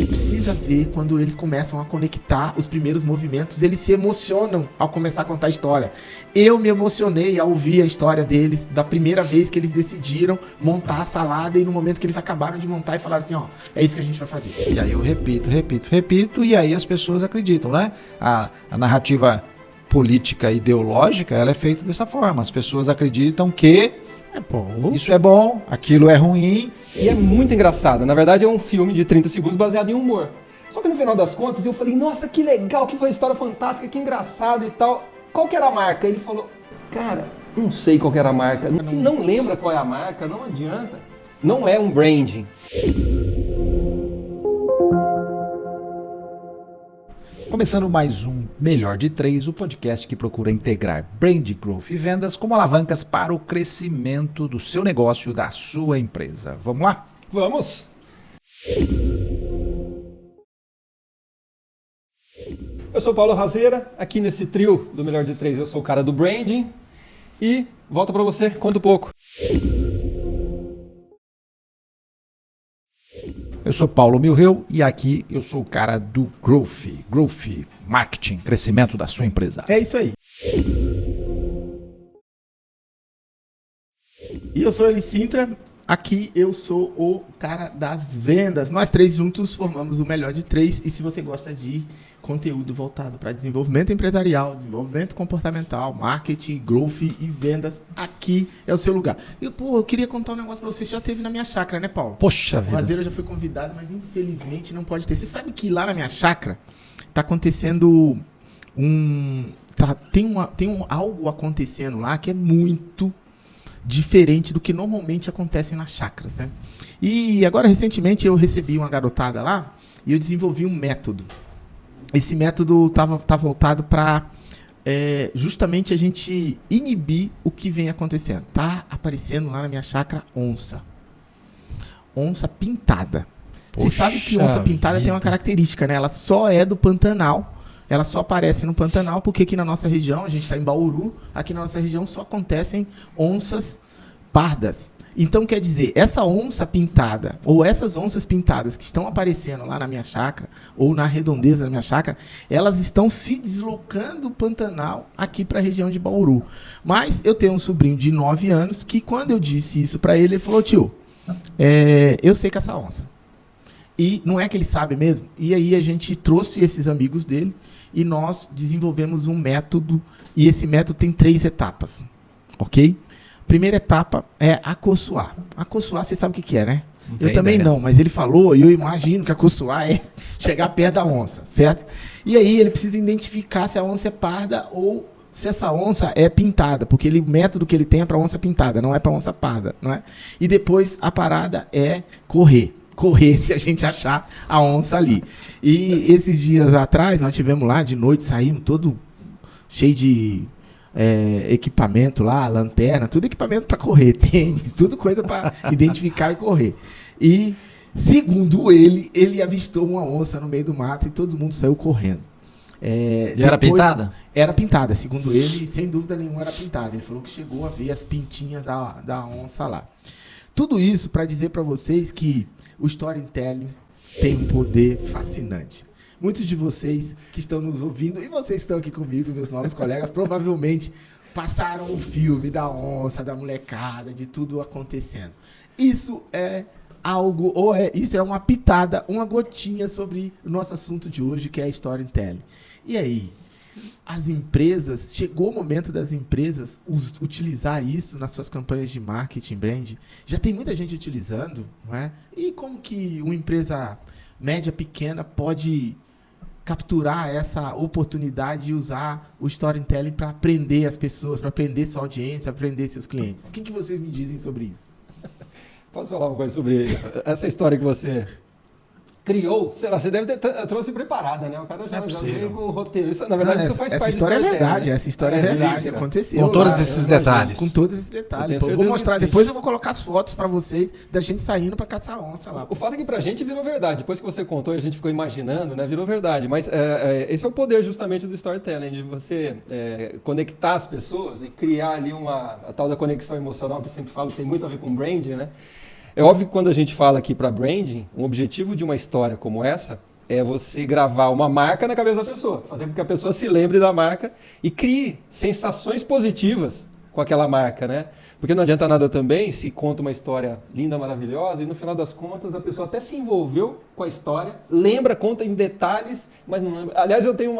Precisa ver quando eles começam a conectar os primeiros movimentos, eles se emocionam ao começar a contar a história. Eu me emocionei ao ouvir a história deles, da primeira vez que eles decidiram montar a salada e no momento que eles acabaram de montar e falaram assim, ó, é isso que a gente vai fazer. E aí eu repito, e aí as pessoas acreditam, né? A narrativa política ideológica, ela é feita dessa forma. As pessoas acreditam que isso é bom, aquilo é ruim. E é muito engraçado. Na verdade, é um filme de 30 segundos baseado em humor. Só que no final das contas, eu falei, nossa, que legal, que foi uma história fantástica, que engraçado e tal. Qual que era a marca? Ele falou, cara, não sei qual que era a marca. Se não lembra qual é a marca, não adianta. Não é um branding. Começando mais um Melhor de 3, o podcast que procura integrar brand growth e vendas como alavancas para o crescimento do seu negócio, da sua empresa. Vamos lá? Vamos! Eu sou o Paulo Razeira, aqui nesse trio do Melhor de 3 eu sou o cara do branding e volta para você, conta um pouco. Eu sou Paulo Milreu e aqui eu sou o cara do Growth, Marketing, crescimento da sua empresa. É isso aí. E eu sou Eli Sintra, aqui eu sou o cara das vendas. Nós três juntos formamos o Melhor de 3 e se você gosta de conteúdo voltado para desenvolvimento empresarial, desenvolvimento comportamental, marketing, growth e vendas, aqui é o seu lugar. Eu queria contar um negócio para você, já teve na minha chácara, né, Paulo? Poxa O vida. Razeira já foi convidado, mas infelizmente não pode ter. Você sabe que lá na minha chácara tá acontecendo tem algo acontecendo lá que é muito diferente do que normalmente acontece nas chácaras, né? E agora, recentemente, eu recebi uma garotada lá e eu desenvolvi um método. Esse método tá voltado para justamente a gente inibir o que vem acontecendo. Tá aparecendo lá na minha chácara onça. Onça pintada. Você sabe que onça pintada tem uma característica, né? Ela só é do Pantanal. Ela só aparece no Pantanal porque aqui na nossa região, a gente está em Bauru, aqui na nossa região só acontecem onças pardas. Então, quer dizer, essa onça pintada, ou essas onças pintadas que estão aparecendo lá na minha chácara, ou na redondeza da minha chácara, elas estão se deslocando do Pantanal aqui para a região de Bauru. Mas eu tenho um sobrinho de 9 anos que, quando eu disse isso para ele, ele falou, tio, eu sei caçar onça. E não é que ele sabe mesmo? E aí a gente trouxe esses amigos dele e nós desenvolvemos um método, e esse método tem 3 etapas, ok? Primeira etapa é acossoar. Acossoar, você sabe o que é, né? Eu também não, mas ele falou e eu imagino que acossoar é chegar perto da onça, certo? E aí ele precisa identificar se a onça é parda ou se essa onça é pintada, porque o método que ele tem é para onça pintada, não é para onça parda, não é? E depois a parada é correr se a gente achar a onça ali. E esses dias atrás, nós tivemos lá, de noite, saímos todo cheio de equipamento lá, lanterna, tudo equipamento para correr, tênis, tudo coisa para identificar e correr. E, segundo ele avistou uma onça no meio do mato e todo mundo saiu correndo. E era pintada? Era pintada, segundo ele, sem dúvida nenhuma era pintada. Ele falou que chegou a ver as pintinhas da onça lá. Tudo isso para dizer para vocês que o storytelling tem um poder fascinante. Muitos de vocês que estão nos ouvindo, e vocês que estão aqui comigo, meus novos colegas, provavelmente passaram o filme da onça, da molecada, de tudo acontecendo. Isso é algo, isso é uma pitada, uma gotinha sobre o nosso assunto de hoje, que é storytelling. E aí? As empresas, chegou o momento das empresas utilizar isso nas suas campanhas de marketing, brand. Já tem muita gente utilizando, não é? E como que uma empresa média, pequena, pode capturar essa oportunidade e usar o storytelling para aprender as pessoas, para aprender sua audiência, para aprender seus clientes? O que vocês me dizem sobre isso? Posso falar uma coisa sobre essa história que você criou? Sei lá, você deve ter trouxe preparada, né? O cara já veio com o roteiro. Isso, na verdade, isso faz parte essa história é verdade, essa história é verdade, aconteceu. Com todos esses detalhes. Com todos esses detalhes. Eu vou mostrar, depois eu vou colocar as fotos para vocês da gente saindo para caçar onça lá. O fato é que pra gente virou verdade. Depois que você contou e a gente ficou imaginando, né? Virou verdade. Mas esse é o poder justamente do storytelling, de você conectar as pessoas e criar ali a tal da conexão emocional, que eu sempre falo que tem muito a ver com branding, né? É óbvio que quando a gente fala aqui para branding, o objetivo de uma história como essa é você gravar uma marca na cabeça da pessoa, fazer com que a pessoa se lembre da marca e crie sensações positivas com aquela marca, né? Porque não adianta nada também se conta uma história linda, maravilhosa e no final das contas a pessoa até se envolveu com a história, lembra, conta em detalhes, mas não lembra. Aliás, eu tenho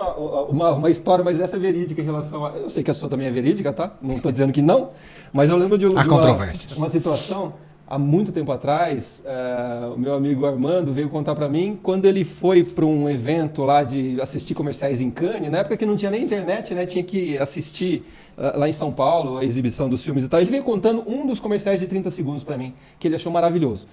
uma história, mas essa é verídica em relação a... Eu sei que a sua também é verídica, tá? Não estou dizendo que não, mas eu lembro de uma situação... Há muito tempo atrás, o meu amigo Armando veio contar para mim quando ele foi para um evento lá de assistir comerciais em Cannes, na época que não tinha nem internet, né? Tinha que assistir lá em São Paulo a exibição dos filmes e tal. Ele veio contando um dos comerciais de 30 segundos para mim, que ele achou maravilhoso.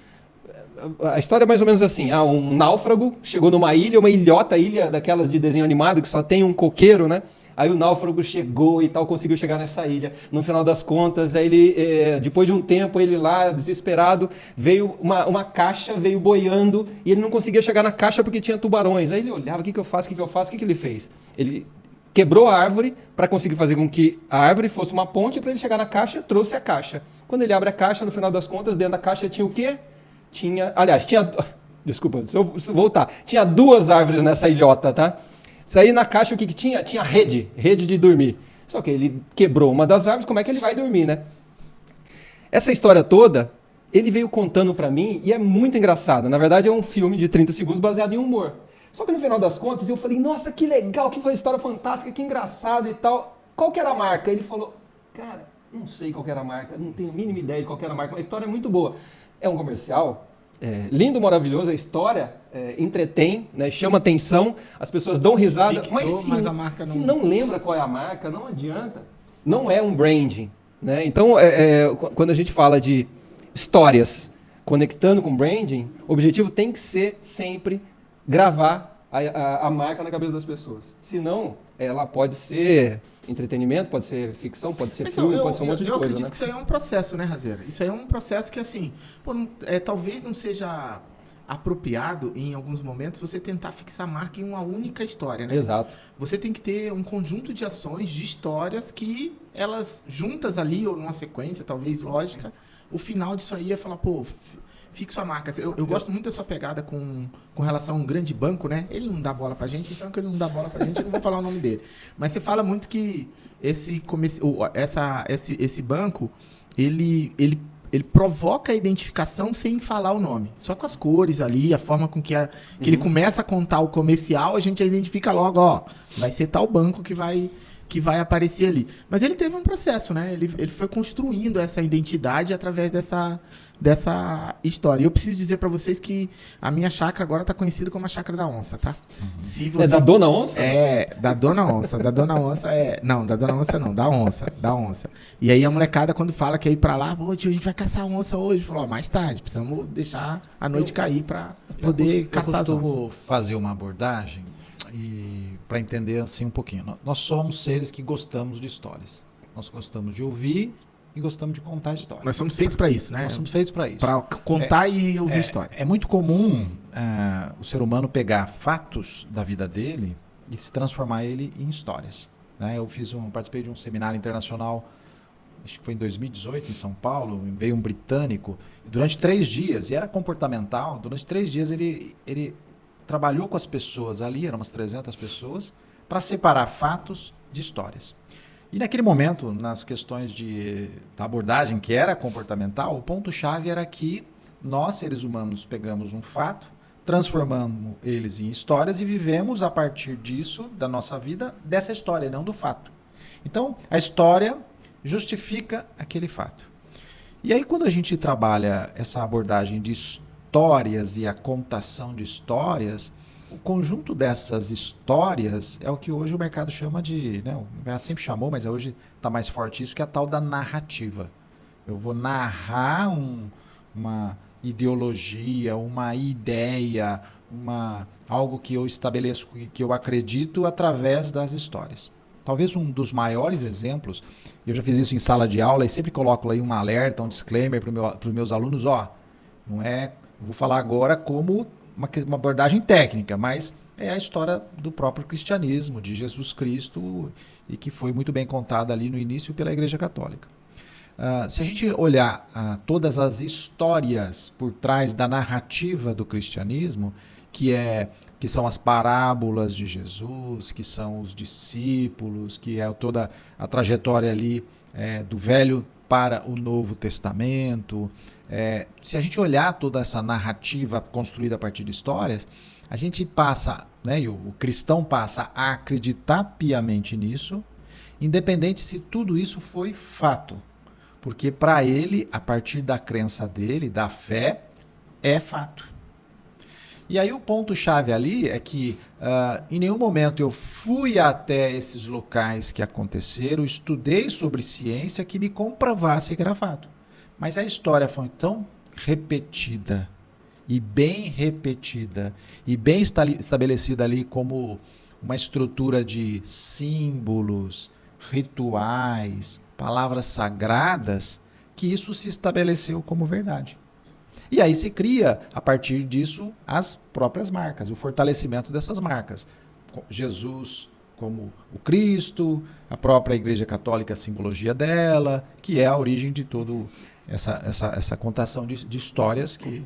A história é mais ou menos assim, um náufrago chegou numa ilha, uma ilha daquelas de desenho animado que só tem um coqueiro, né? Aí o náufrago chegou e tal, conseguiu chegar nessa ilha. No final das contas, aí ele, depois de um tempo, ele lá, desesperado, veio uma caixa, veio boiando, e ele não conseguia chegar na caixa porque tinha tubarões. Aí ele olhava, o que eu faço, o que ele fez? Ele quebrou a árvore para conseguir fazer com que a árvore fosse uma ponte para ele chegar na caixa, trouxe a caixa. Quando ele abre a caixa, no final das contas, dentro da caixa tinha o quê? Desculpa, se eu voltar. Tinha 2 árvores nessa ilhota, tá? Isso aí na caixa o que tinha? Tinha rede de dormir. Só que ele quebrou uma das árvores, como é que ele vai dormir, né? Essa história toda, ele veio contando pra mim e é muito engraçado. Na verdade é um filme de 30 segundos baseado em humor. Só que no final das contas eu falei, nossa, que legal, que foi uma história fantástica, que engraçado e tal. Qual que era a marca? Ele falou, cara, não sei qual que era a marca, não tenho a mínima ideia de qual que era a marca, mas a história é muito boa. É um comercial... lindo, maravilhoso, a história entretém, né, chama atenção, as pessoas dão risada, mas a marca se não lembra qual é a marca, não adianta. Não é um branding. Né? Então, quando a gente fala de histórias conectando com branding, o objetivo tem que ser sempre gravar a marca na cabeça das pessoas. Senão, ela pode ser entretenimento, pode ser ficção, pode ser filme, pode ser um monte de coisa. Eu acredito, né? que isso aí é um processo, né, Razeira? Isso aí é um processo que, assim, talvez não seja apropriado, em alguns momentos, você tentar fixar a marca em uma única história, né? Exato. Você tem que ter um conjunto de ações, de histórias que elas juntas ali, ou numa sequência, talvez lógica, o final disso aí é falar, fixo a marca. Eu gosto muito da sua pegada com relação a um grande banco, né? Ele não dá bola pra gente, então que ele não dá bola pra gente, eu não vou falar o nome dele. Mas você fala muito que esse banco, ele provoca a identificação sem falar o nome. Só com as cores ali, a forma com que ele começa a contar o comercial, a gente já identifica logo, vai ser tal banco que vai aparecer ali. Mas ele teve um processo, né? Ele foi construindo essa identidade através dessa história. E eu preciso dizer para vocês que a minha chácara agora está conhecida como a Chácara da Onça, tá? Se você... É da Dona Onça? Da Dona Onça. Da Dona Onça Não, da Dona Onça não, da Onça. E aí a molecada, quando fala que é ir para lá, tio, a gente vai caçar onça hoje. Falou, mais tarde, precisamos deixar a noite cair para poder caçar as onças. Eu costumo fazer uma abordagem para entender assim um pouquinho. Nós somos seres que gostamos de histórias. Nós gostamos de ouvir e gostamos de contar histórias. Nós somos feitos para isso, né? Nós somos feitos para isso. Para contar e ouvir história. É muito comum o ser humano pegar fatos da vida dele e se transformar ele em histórias. Né? Eu participei de um seminário internacional, acho que foi em 2018, em São Paulo, veio um britânico, e durante 3 dias, e era comportamental, durante 3 dias ele trabalhou com as pessoas ali, eram umas 300 pessoas, para separar fatos de histórias. E naquele momento, nas questões da abordagem que era comportamental, o ponto-chave era que nós, seres humanos, pegamos um fato, transformamos eles em histórias e vivemos a partir disso, da nossa vida, dessa história, não do fato. Então, a história justifica aquele fato. E aí, quando a gente trabalha essa abordagem de histórias e a contação de histórias, o conjunto dessas histórias é o que hoje o mercado chama de... Né, o mercado sempre chamou, mas hoje está mais forte isso, que é a tal da narrativa. Eu vou narrar uma ideologia, uma ideia, algo que eu estabeleço, que eu acredito através das histórias. Talvez um dos maiores exemplos, eu já fiz isso em sala de aula e sempre coloco aí um alerta, um disclaimer para os meus alunos, não é... Vou falar agora como uma abordagem técnica, mas é a história do próprio cristianismo, de Jesus Cristo, e que foi muito bem contada ali no início pela Igreja Católica. Se a gente olhar todas as histórias por trás da narrativa do cristianismo, que são as parábolas de Jesus, que são os discípulos, que é toda a trajetória ali do Velho para o Novo Testamento. Se a gente olhar toda essa narrativa construída a partir de histórias, a gente passa, né, e o cristão passa a acreditar piamente nisso, independente se tudo isso foi fato. Porque para ele, a partir da crença dele, da fé, é fato. E aí o ponto-chave ali é que em nenhum momento eu fui até esses locais que aconteceram, estudei sobre ciência que me comprovasse que era fato. Mas a história foi tão repetida e bem estabelecida ali como uma estrutura de símbolos, rituais, palavras sagradas, que isso se estabeleceu como verdade. E aí se cria, a partir disso, as próprias marcas, o fortalecimento dessas marcas. Jesus como o Cristo, a própria Igreja Católica, a simbologia dela, que é a origem de toda essa contação de histórias que,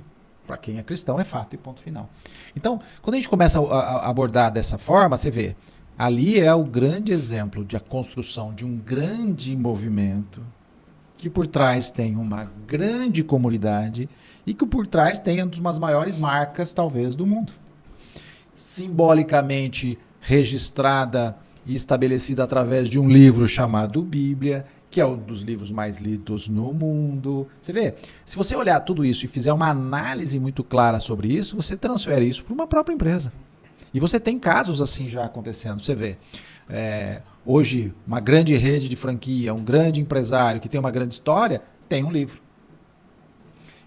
para quem é cristão, é fato e ponto final. Então, quando a gente começa a abordar dessa forma, você vê, ali é o grande exemplo de a construção de um grande movimento, que por trás tem uma grande comunidade e que por trás tem uma das maiores marcas, talvez, do mundo. Simbolicamente registrada e estabelecida através de um livro chamado Bíblia, que é um dos livros mais lidos no mundo. Você vê, se você olhar tudo isso e fizer uma análise muito clara sobre isso, você transfere isso para uma própria empresa. E você tem casos assim já acontecendo. Você vê, hoje, uma grande rede de franquia, um grande empresário que tem uma grande história, tem um livro.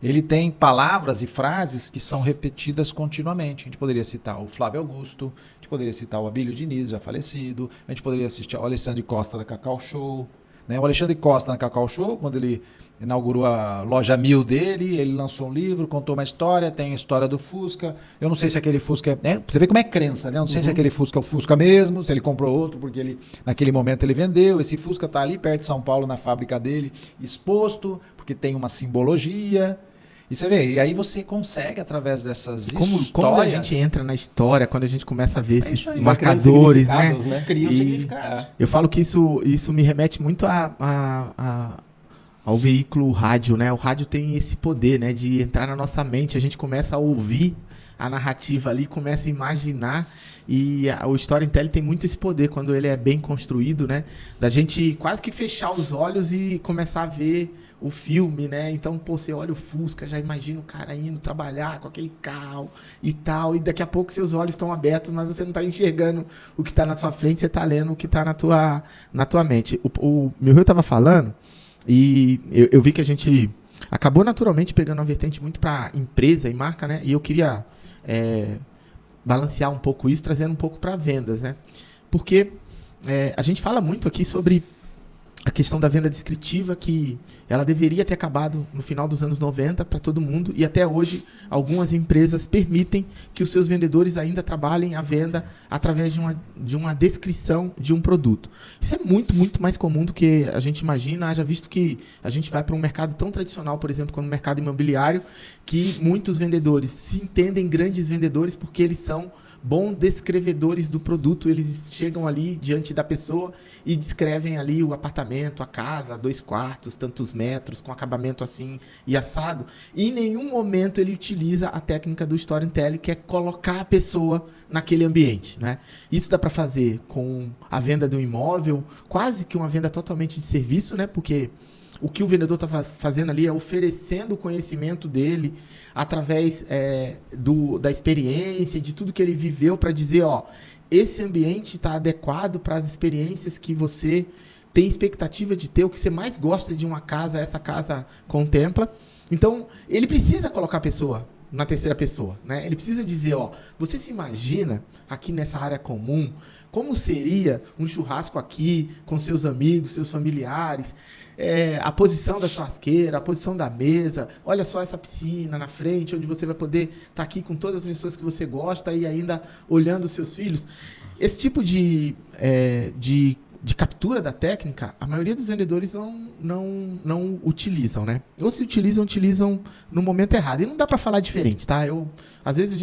Ele tem palavras e frases que são repetidas continuamente. A gente poderia citar o Flávio Augusto, a gente poderia citar o Abílio Diniz, já falecido, a gente poderia citar o Alexandre Costa da Cacau Show. Né? O Alexandre Costa na Cacau Show, quando ele inaugurou a loja 1000 dele, ele lançou um livro, contou uma história, tem a história do Fusca. Eu não sei se aquele Fusca você vê como é crença, né? Eu não sei se aquele Fusca é o Fusca mesmo, se ele comprou outro, porque ele, naquele momento ele vendeu. Esse Fusca está ali perto de São Paulo, na fábrica dele, exposto, porque tem uma simbologia. E você vê, e aí você consegue, através dessas histórias... Como a gente entra na história, quando a gente começa a ver esses marcadores, né? Cria um significado. Eu falo que isso me remete muito ao veículo rádio, né? O rádio tem esse poder, né? De entrar na nossa mente, a gente começa a ouvir a narrativa ali, começa a imaginar, e o storytelling tem muito esse poder, quando ele é bem construído, né? Da gente quase que fechar os olhos e começar a ver o filme, né? Então, você olha o Fusca, já imagina o cara indo trabalhar com aquele carro e tal, e daqui a pouco seus olhos estão abertos, mas você não está enxergando o que está na sua frente, você está lendo o que está na tua mente. O meu estava falando, e eu vi que a gente acabou naturalmente pegando uma vertente muito para empresa e marca, né? E eu queria balancear um pouco isso, trazendo um pouco para vendas, né? Porque a gente fala muito aqui sobre a questão da venda descritiva, que ela deveria ter acabado no final dos anos 90 para todo mundo, e até hoje algumas empresas permitem que os seus vendedores ainda trabalhem a venda através de uma descrição de um produto. Isso é muito, muito mais comum do que a gente imagina, haja visto que a gente vai para um mercado tão tradicional, por exemplo, como o mercado imobiliário, que muitos vendedores se entendem grandes vendedores porque eles são bons descrevedores do produto. Eles chegam ali diante da pessoa e descrevem ali o apartamento, a casa, 2 quartos, tantos metros, com acabamento assim e assado. E em nenhum momento ele utiliza a técnica do storytelling, que é colocar a pessoa naquele ambiente, né? Isso dá para fazer com a venda do imóvel, quase que uma venda totalmente de serviço, né? Porque o que o vendedor está fazendo ali é oferecendo o conhecimento dele através da experiência, de tudo que ele viveu, para dizer, ó, esse ambiente está adequado para as experiências que você tem expectativa de ter, o que você mais gosta de uma casa, essa casa contempla. Então, ele precisa colocar a pessoa na terceira pessoa, né? Ele precisa dizer, ó, você se imagina aqui nessa área comum, como seria um churrasco aqui com seus amigos, seus familiares, a posição da churrasqueira, a posição da mesa, olha só essa piscina na frente, onde você vai poder estar aqui com todas as pessoas que você gosta e ainda olhando os seus filhos. Esse tipo de de captura da técnica, a maioria dos vendedores não utilizam, né? Ou se utilizam no momento errado. E não dá para falar diferente, tá? Às vezes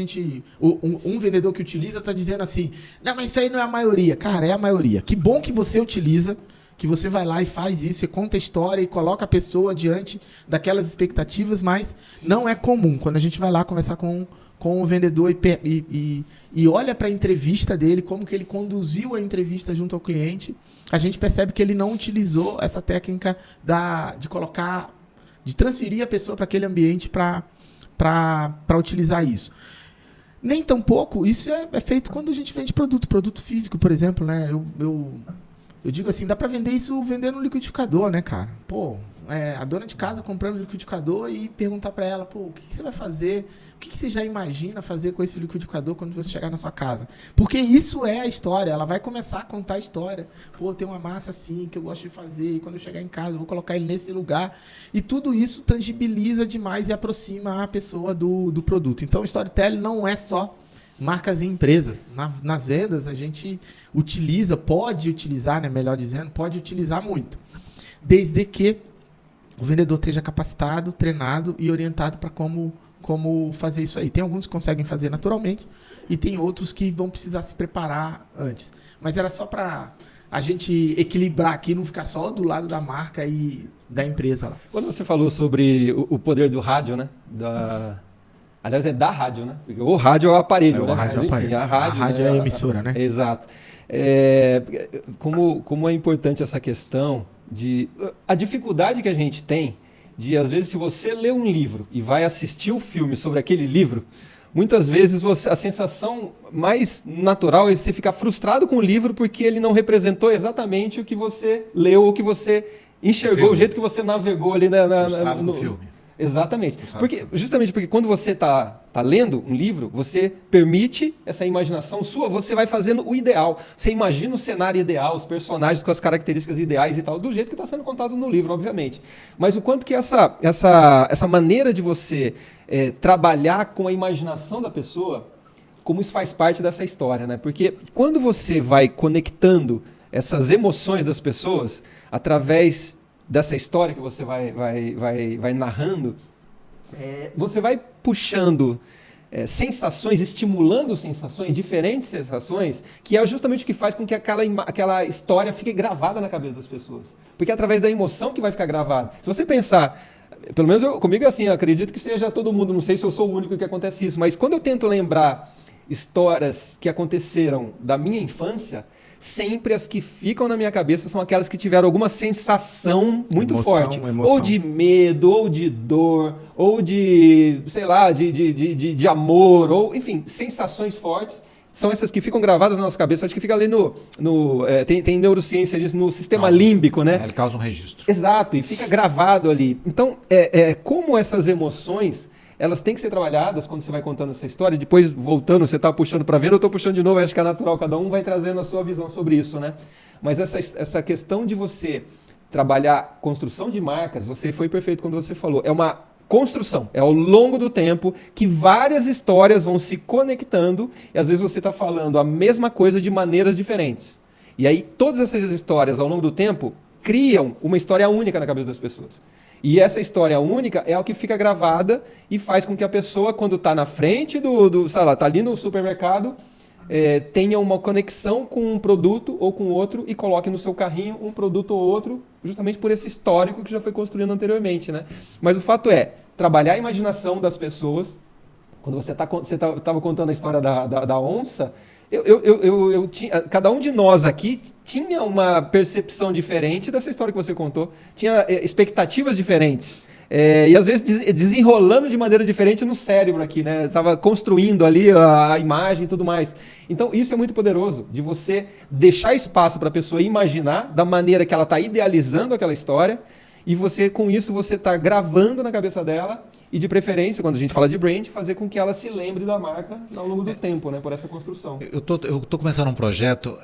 um vendedor que utiliza está dizendo assim, não, mas isso aí não é a maioria. Cara, é a maioria. Que bom que você utiliza, que você vai lá e faz isso, você conta a história e coloca a pessoa diante daquelas expectativas, mas não é comum. Quando a gente vai lá conversar com o vendedor e olha para a entrevista dele, como que ele conduziu a entrevista junto ao cliente, a gente percebe que ele não utilizou essa técnica de transferir a pessoa para aquele ambiente para utilizar isso. Nem tampouco isso é feito quando a gente vende produto físico, por exemplo, né? Eu digo assim, dá para vender isso vendendo um liquidificador, né, cara? Pô, a dona de casa comprando um liquidificador e perguntar para ela, pô, o que você vai fazer? O que você já imagina fazer com esse liquidificador quando você chegar na sua casa? Porque isso é a história, ela vai começar a contar a história. Pô, tem uma massa assim que eu gosto de fazer, e quando eu chegar em casa eu vou colocar ele nesse lugar. E tudo isso tangibiliza demais e aproxima a pessoa do produto. Então, o storytelling não é só marcas e empresas. Nas vendas, a gente pode utilizar, né, melhor dizendo, pode utilizar muito. Desde que o vendedor esteja capacitado, treinado e orientado para como fazer isso aí. Tem alguns que conseguem fazer naturalmente e tem outros que vão precisar se preparar antes. Mas era só para a gente equilibrar aqui, não ficar só do lado da marca e da empresa lá. Quando você falou sobre o poder do rádio, né? Aliás, é da rádio, né? Porque o rádio é o aparelho, né? O rádio é o aparelho. A rádio é a emissora, né? Exato. Como é importante essa questão a dificuldade que a gente tem de, às vezes, se você lê um livro e vai assistir o filme sobre aquele livro, muitas vezes a sensação mais natural é você ficar frustrado com o livro porque ele não representou exatamente o que você leu ou que você enxergou, o jeito que você navegou ali no filme. Exatamente. Justamente porque quando você está lendo um livro, você permite essa imaginação sua, você vai fazendo o ideal. Você imagina o cenário ideal, os personagens com as características ideais e tal, do jeito que está sendo contado no livro, obviamente. Mas o quanto que essa maneira de você trabalhar com a imaginação da pessoa, como isso faz parte dessa história, né? Porque quando você vai conectando essas emoções das pessoas através dessa história que você vai narrando, você vai puxando sensações, estimulando sensações, diferentes sensações, que é justamente o que faz com que aquela história fique gravada na cabeça das pessoas. Porque é através da emoção que vai ficar gravada. Se você pensar, pelo menos comigo é assim, eu acredito que seja todo mundo, não sei se eu sou o único que acontece isso, mas quando eu tento lembrar histórias que aconteceram da minha infância, sempre as que ficam na minha cabeça são aquelas que tiveram alguma sensação muito forte. Ou de medo, ou de dor, ou de, sei lá, de amor, ou, enfim, sensações fortes. São essas que ficam gravadas na nossa cabeça. Acho que fica ali tem neurociência disso, no sistema límbico, né? Ele causa um registro. Exato, e fica gravado ali. Então, como essas emoções, elas têm que ser trabalhadas quando você vai contando essa história. Depois, voltando, você está puxando para ver, eu estou puxando de novo, acho que é natural, cada um vai trazendo a sua visão sobre isso, né? Mas essa questão de você trabalhar construção de marcas, você foi perfeito quando você falou, é uma construção, é ao longo do tempo que várias histórias vão se conectando e às vezes você está falando a mesma coisa de maneiras diferentes. E aí, todas essas histórias, ao longo do tempo, criam uma história única na cabeça das pessoas. E essa história única é o que fica gravada e faz com que a pessoa, quando está na frente sei lá, está ali no supermercado, tenha uma conexão com um produto ou com outro e coloque no seu carrinho um produto ou outro, justamente por esse histórico que já foi construído anteriormente, né? Mas o fato é, trabalhar a imaginação das pessoas. Quando você estava contando a história da onça, cada um de nós aqui tinha uma percepção diferente dessa história que você contou, tinha expectativas diferentes. E às vezes desenrolando de maneira diferente no cérebro aqui, né? Estava construindo ali a imagem e tudo mais. Então isso é muito poderoso, de você deixar espaço para a pessoa imaginar da maneira que ela está idealizando aquela história, e com isso você está gravando na cabeça dela, e de preferência, quando a gente fala de brand, fazer com que ela se lembre da marca ao longo do tempo, né? Por essa construção. Eu tô começando um projeto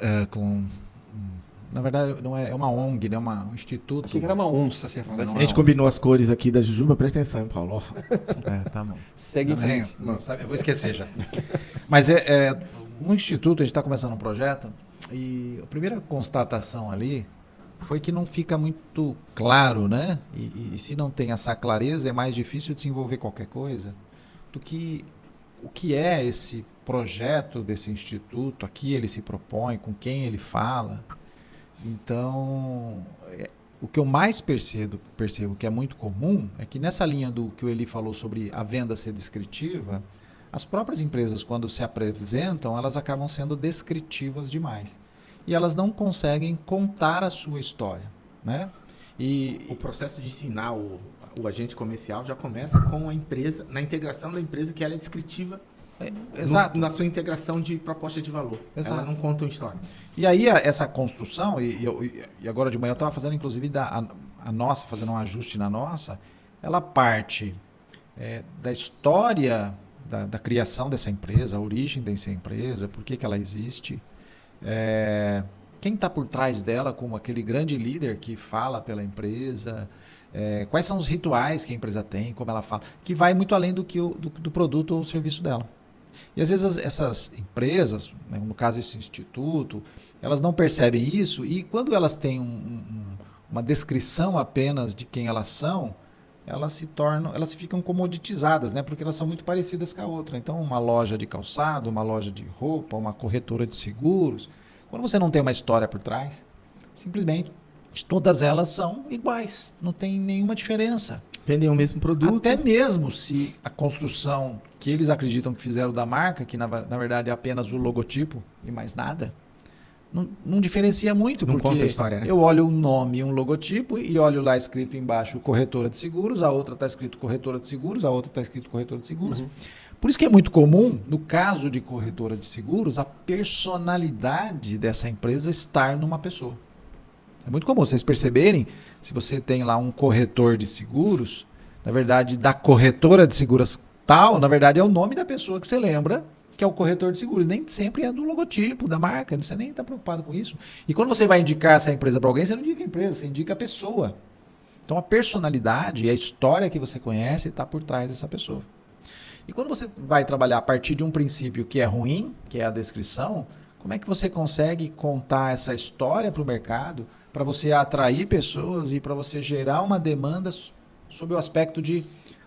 na verdade, não é uma ONG, né? Um instituto. Achei que era uma onça, você fala. A gente combinou as cores aqui da Jujuba, presta atenção, hein, Paulo? Tá bom. Segue em frente. Não, sabe, eu vou esquecer já. Mas um instituto, a gente está começando um projeto E a primeira constatação ali foi que não fica muito claro, né? E se não tem essa clareza, é mais difícil desenvolver qualquer coisa do que o que é esse projeto desse instituto, a que ele se propõe, com quem ele fala. Então, o que eu mais percebo que é muito comum é que nessa linha do que o Eli falou sobre a venda ser descritiva, as próprias empresas, quando se apresentam, elas acabam sendo descritivas demais. E elas não conseguem contar a sua história, né? E o processo de ensinar o agente comercial já começa com a empresa, na integração da empresa, que ela é descritiva. Exato. Na sua integração de proposta de valor. Exato. Ela não conta uma história. E aí essa construção, e agora de manhã eu estava fazendo inclusive a nossa, fazendo um ajuste na nossa, ela parte da história da criação dessa empresa, a origem dessa empresa, por que ela existe, quem está por trás dela como aquele grande líder que fala pela empresa, quais são os rituais que a empresa tem, como ela fala, que vai muito além do produto ou serviço dela. E às vezes essas empresas, né, no caso esse instituto, elas não percebem isso e quando elas têm uma descrição apenas de quem elas são, elas ficam comoditizadas, né, porque elas são muito parecidas com a outra. Então uma loja de calçado, uma loja de roupa, uma corretora de seguros, quando você não tem uma história por trás, simplesmente todas elas são iguais, não tem nenhuma diferença. Vendem o mesmo produto. Até mesmo se a construção que eles acreditam que fizeram da marca, que na verdade é apenas o logotipo e mais nada, não diferencia muito. Não porque conta a história, né? eu olho um nome e um logotipo e olho lá escrito embaixo corretora de seguros, a outra está escrito corretora de seguros, a outra está escrito corretora de seguros. Uhum. Por isso que é muito comum, no caso de corretora de seguros, a personalidade dessa empresa estar numa pessoa. É muito comum vocês perceberem, se você tem lá um corretor de seguros, na verdade, da corretora de seguros tal, na verdade é o nome da pessoa que você lembra, que é o corretor de seguros. Nem sempre é do logotipo, da marca, você nem está preocupado com isso. E quando você vai indicar essa empresa para alguém, você não indica a empresa, você indica a pessoa. Então a personalidade e a história que você conhece está por trás dessa pessoa. E quando você vai trabalhar a partir de um princípio que é ruim, que é a descrição, como é que você consegue contar essa história para o mercado, para você atrair pessoas e para você gerar uma demanda sob o aspecto de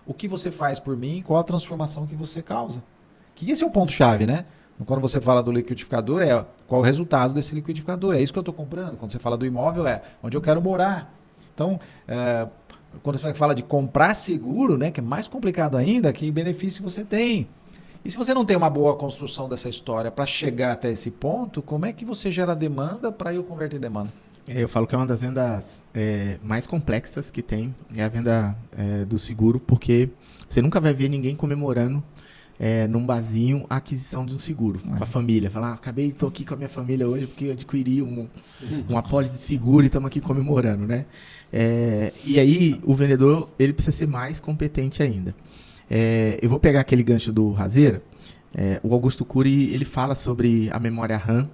o que você faz por mim e qual a transformação que você causa? Que esse é o ponto-chave, né? Quando você fala do liquidificador, qual o resultado desse liquidificador? É isso que eu estou comprando. Quando você fala do imóvel, é onde eu quero morar. Então, quando você fala de comprar seguro, né, que é mais complicado ainda, que benefício você tem. E se você não tem uma boa construção dessa história para chegar até esse ponto, como é que você gera demanda para eu converter em demanda? Eu falo que é uma das vendas mais complexas que tem, é a venda do seguro, porque você nunca vai ver ninguém comemorando num barzinho a aquisição de um seguro com a família. Falar, estou aqui com a minha família hoje porque eu adquiri um apólice de seguro e estamos aqui comemorando, né? E aí o vendedor ele precisa ser mais competente ainda. Eu vou pegar aquele gancho do Razeira. O Augusto Cury ele fala sobre a memória RAM,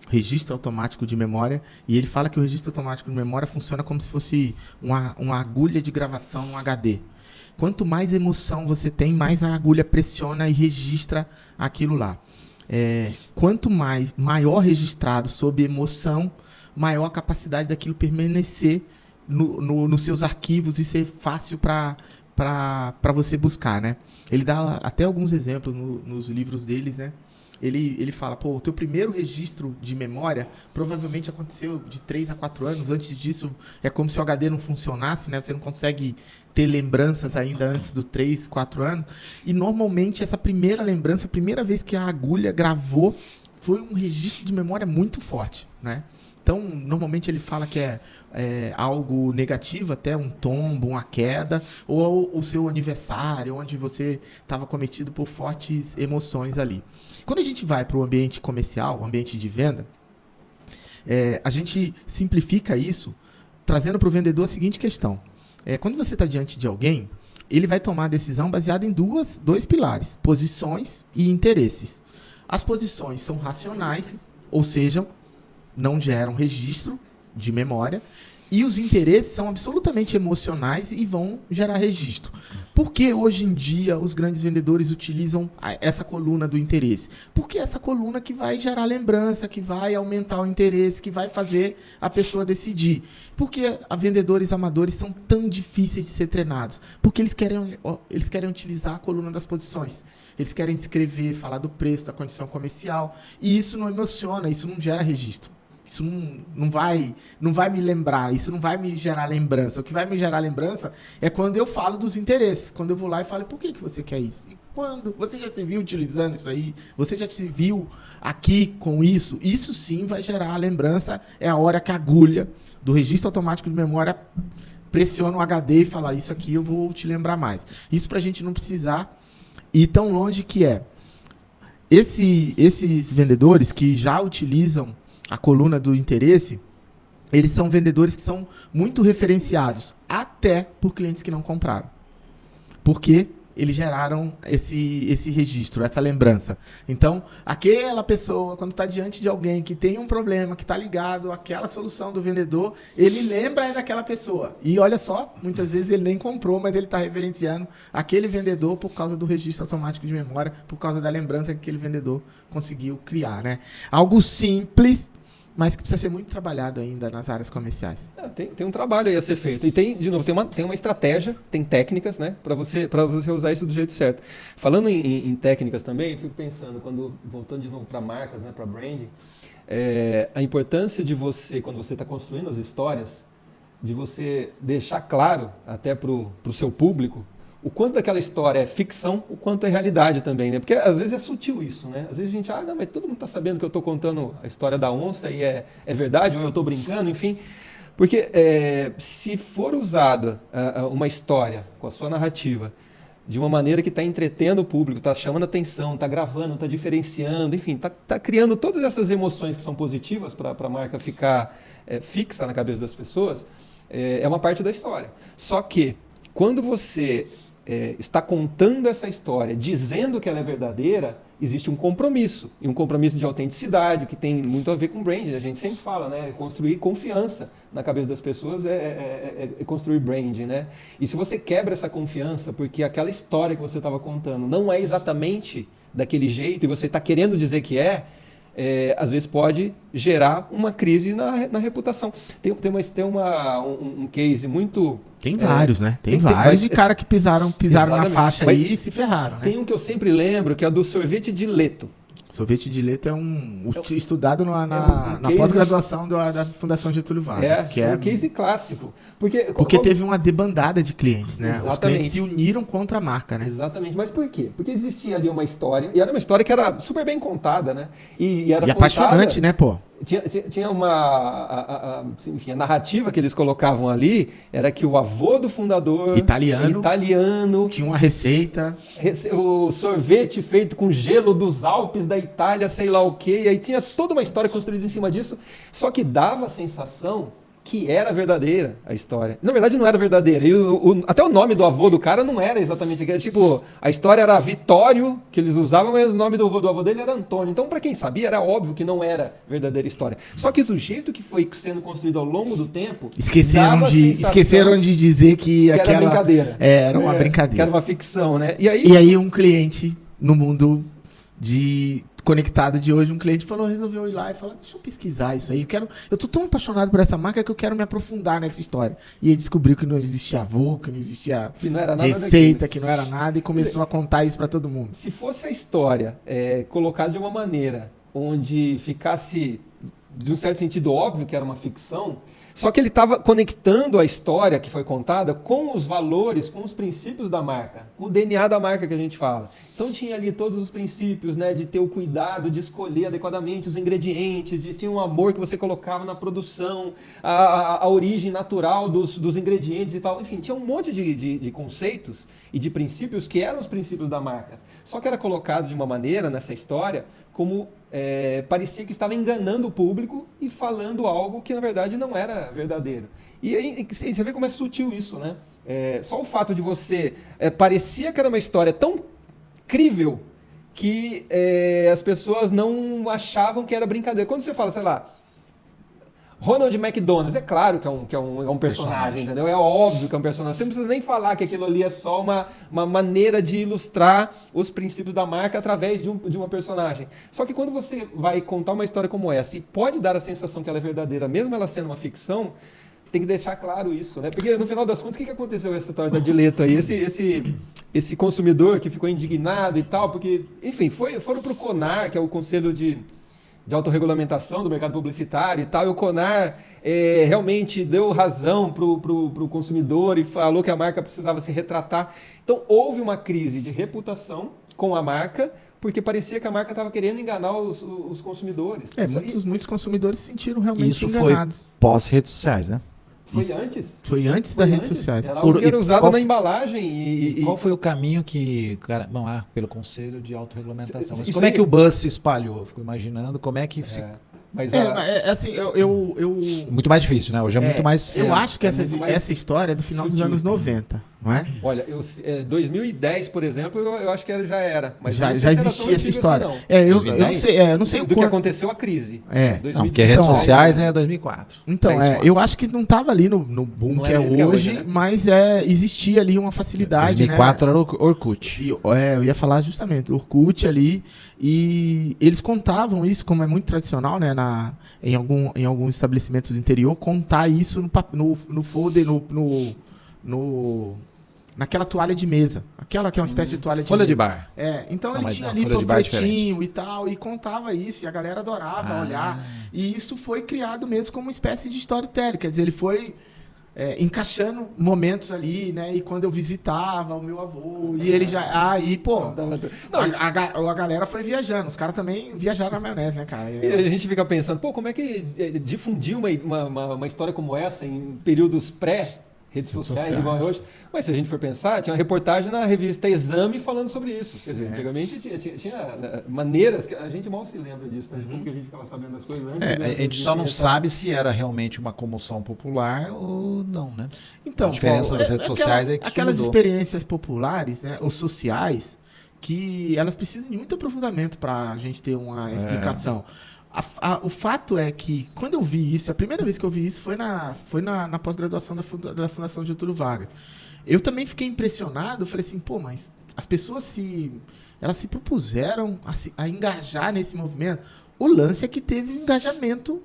registro automático de memória, e ele fala que o registro automático de memória funciona como se fosse uma agulha de gravação no HD. Quanto mais emoção você tem, mais a agulha pressiona e registra aquilo lá. Quanto maior registrado sob emoção, maior a capacidade daquilo permanecer nos seus arquivos e ser fácil para você buscar, né? Ele dá até alguns exemplos nos livros deles, né? Ele fala, o teu primeiro registro de memória provavelmente aconteceu de 3 a 4 anos. Antes disso, é como se o HD não funcionasse, né? Você não consegue ter lembranças ainda antes do 3, 4 anos. E normalmente essa primeira lembrança, a primeira vez que a agulha gravou, foi um registro de memória muito forte, né? Então, normalmente ele fala que é algo negativo, até um tombo, uma queda, ou o seu aniversário, onde você estava cometido por fortes emoções ali. Quando a gente vai para o ambiente comercial, o ambiente de venda, a gente simplifica isso, trazendo para o vendedor a seguinte questão. Quando você está diante de alguém, ele vai tomar a decisão baseada em dois pilares, posições e interesses. As posições são racionais, ou seja, não geram registro de memória, E os interesses são absolutamente emocionais e vão gerar registro. Por que hoje em dia os grandes vendedores utilizam essa coluna do interesse? Porque essa coluna que vai gerar lembrança, que vai aumentar o interesse, que vai fazer a pessoa decidir. Por que vendedores amadores são tão difíceis de ser treinados? Porque eles querem utilizar a coluna das posições. Eles querem descrever, falar do preço, da condição comercial. E isso não emociona, isso não gera registro. Isso não vai me lembrar, isso não vai me gerar lembrança. O que vai me gerar lembrança é quando eu falo dos interesses. Quando eu vou lá e falo, por que você quer isso? E quando? Você já se viu utilizando isso aí? Você já se viu aqui com isso? Isso sim vai gerar lembrança. É a hora que a agulha do registro automático de memória pressiona o HD e fala, isso aqui eu vou te lembrar mais. Isso para a gente não precisar ir tão longe que é. Esses vendedores que já utilizam a coluna do interesse, eles são vendedores que são muito referenciados, até por clientes que não compraram. Porque eles geraram esse registro, essa lembrança. Então, aquela pessoa, quando está diante de alguém que tem um problema, que está ligado àquela solução do vendedor, ele lembra daquela pessoa. E olha só, muitas vezes ele nem comprou, mas ele está referenciando aquele vendedor por causa do registro automático de memória, por causa da lembrança que aquele vendedor conseguiu criar, né? Algo simples, mas que precisa ser muito trabalhado ainda nas áreas comerciais. Tem um trabalho aí a ser feito. E tem uma estratégia, tem técnicas, né, para você usar isso do jeito certo. Falando em técnicas também, eu fico pensando, voltando de novo para marcas, né, para branding, a importância de você, quando você está construindo as histórias, de você deixar claro até para o seu público o quanto aquela história é ficção, o quanto é realidade também, né? Porque às vezes é sutil isso, né? Às vezes a gente, não, mas todo mundo está sabendo que eu estou contando a história da onça e é verdade, ou eu estou brincando, enfim. Porque se for usada uma história com a sua narrativa de uma maneira que está entretendo o público, está chamando atenção, está gravando, está diferenciando, enfim, está criando todas essas emoções que são positivas para a marca ficar fixa na cabeça das pessoas, é uma parte da história. Só que quando você está contando essa história, dizendo que ela é verdadeira, existe um compromisso, e um compromisso de autenticidade, que tem muito a ver com branding. A gente sempre fala, né? Construir confiança na cabeça das pessoas é construir branding, né? E se você quebra essa confiança, porque aquela história que você estava contando não é exatamente daquele jeito, e você está querendo dizer que às vezes pode gerar uma crise na reputação. Tem um case muito... Tem vários, né? Tem vários de cara que pisaram na faixa aí e se ferraram, né? Tem um que eu sempre lembro, que é do sorvete de Leto. Sorvete de Leto é estudado na pós-graduação da Fundação Getúlio Vargas. É um case clássico. Porque teve uma debandada de clientes, né? Exatamente. Os clientes se uniram contra a marca, né? Exatamente. Mas por quê? Porque existia ali uma história, e era uma história que era super bem contada, né? E era apaixonante, né, pô? Tinha enfim, a narrativa que eles colocavam ali era que o avô do fundador italiano tinha uma receita, o sorvete feito com gelo dos Alpes da Itália, sei lá o quê, e aí tinha toda uma história construída em cima disso, só que dava a sensação que era verdadeira a história. Na verdade não era verdadeira. E até o nome do avô do cara não era exatamente aquele. Tipo, a história era Vitório, que eles usavam, mas o nome do avô dele era Antônio. Então, para quem sabia, era óbvio que não era verdadeira história. Só que do jeito que foi sendo construído ao longo do tempo... Esqueceram de dizer que era brincadeira. Era uma brincadeira. Que era uma ficção, né? E aí um cliente no mundo conectado de hoje, um cliente resolveu ir lá e falar, deixa eu pesquisar isso aí, eu tô tão apaixonado por essa marca que eu quero me aprofundar nessa história. E ele descobriu que não existia avô, que não existia receita, que não era nada, e começou a contar isso para todo mundo. Se fosse a história colocada de uma maneira onde ficasse, de um certo sentido, óbvio que era uma ficção, só que ele estava conectando a história que foi contada com os valores, com os princípios da marca, com o DNA da marca que a gente fala. Então tinha ali todos os princípios, né, de ter o cuidado, de escolher adequadamente os ingredientes, de ter um amor que você colocava na produção, a origem natural dos ingredientes e tal. Enfim, tinha um monte de conceitos e de princípios que eram os princípios da marca. Só que era colocado de uma maneira nessa história como parecia que estava enganando o público e falando algo que na verdade não era verdadeiro. E aí você vê como é sutil isso, né? Só o fato de você... parecia que era uma história tão crível que as pessoas não achavam que era brincadeira. Quando você fala, sei lá, Ronald McDonald, é claro que é um personagem, entendeu? É óbvio que é um personagem. Você não precisa nem falar que aquilo ali é só uma maneira de ilustrar os princípios da marca através de uma personagem. Só que quando você vai contar uma história como essa e pode dar a sensação que ela é verdadeira, mesmo ela sendo uma ficção, tem que deixar claro isso, né? Porque no final das contas, o que aconteceu com essa história da Dileto aí? Esse consumidor que ficou indignado e tal, porque, enfim, foram para o CONAR, que é o Conselho de Autorregulamentação do Mercado Publicitário e tal, e o CONAR realmente deu razão para o consumidor e falou que a marca precisava se retratar. Então, houve uma crise de reputação com a marca, porque parecia que a marca estava querendo enganar os consumidores. Muitos consumidores se sentiram realmente isso enganados. Foi pós-redes sociais, né? Foi antes? Foi antes das redes sociais. Era algo que era usado na embalagem. Qual foi o caminho que... Cara, vamos lá, pelo Conselho de Autorregulamentação. Mas Isso como é aí- que o buzz se espalhou? Eu fico imaginando como é que... Mas Assim, eu Muito mais difícil, né? Hoje é muito mais... eu acho que muito mais essa história é do final dos sutil. anos 90, não é? olha, 2010, por exemplo, eu acho que já era. Mas eu Já não sei se era tão existia essa antigo históa. assim, não. Eu 2010? não sei o Do que quanto. aconteceu a crise. É. 2010. Não, porque redes Então, sociais é 2004. Então, 3, eu acho que não estava ali no boom Não que é é o que é hoje, hoje, né? mas existia ali uma facilidade, 2004 né? era o Orkut. Eu ia falar justamente, o Orkut ali, e eles contavam isso, como é muito tradicional, né, em alguns estabelecimentos do interior, contar isso no folder, naquela toalha de mesa, aquela que é uma espécie de toalha de Folha mesa. de bar. Então Não, ele mas tinha não, ali folha de bar é panfletinho e tal, e contava isso, e a galera adorava Ah. olhar. E isso foi criado mesmo como uma espécie de storytelling, quer dizer, ele foi encaixando momentos ali, né? E quando eu visitava o meu avô, e ele já... Aí, pô, a galera foi viajando, os caras também viajaram na maionese, né, cara? E a gente fica pensando, pô, como é que difundir uma história como essa em períodos pré-redes sociais, igual é hoje? Mas se a gente for pensar, tinha uma reportagem na revista Exame falando sobre isso. Quer dizer, antigamente tinha maneiras que a gente mal se lembra disso, né? De como que a gente ficava sabendo das coisas antes. A gente só não sabe se era realmente uma comoção popular ou não, né? Então, A diferença Paulo, das redes sociais é que isso aquelas mudou. experiências populares, né, ou sociais, que elas precisam de muito aprofundamento para a gente ter uma explicação. O fato é que, quando eu vi isso, a primeira vez que eu vi isso foi na pós-graduação da Fundação Getúlio Vargas. Eu também fiquei impressionado, eu falei assim, pô, mas as pessoas elas se propuseram a engajar nesse movimento. O lance é que teve o engajamento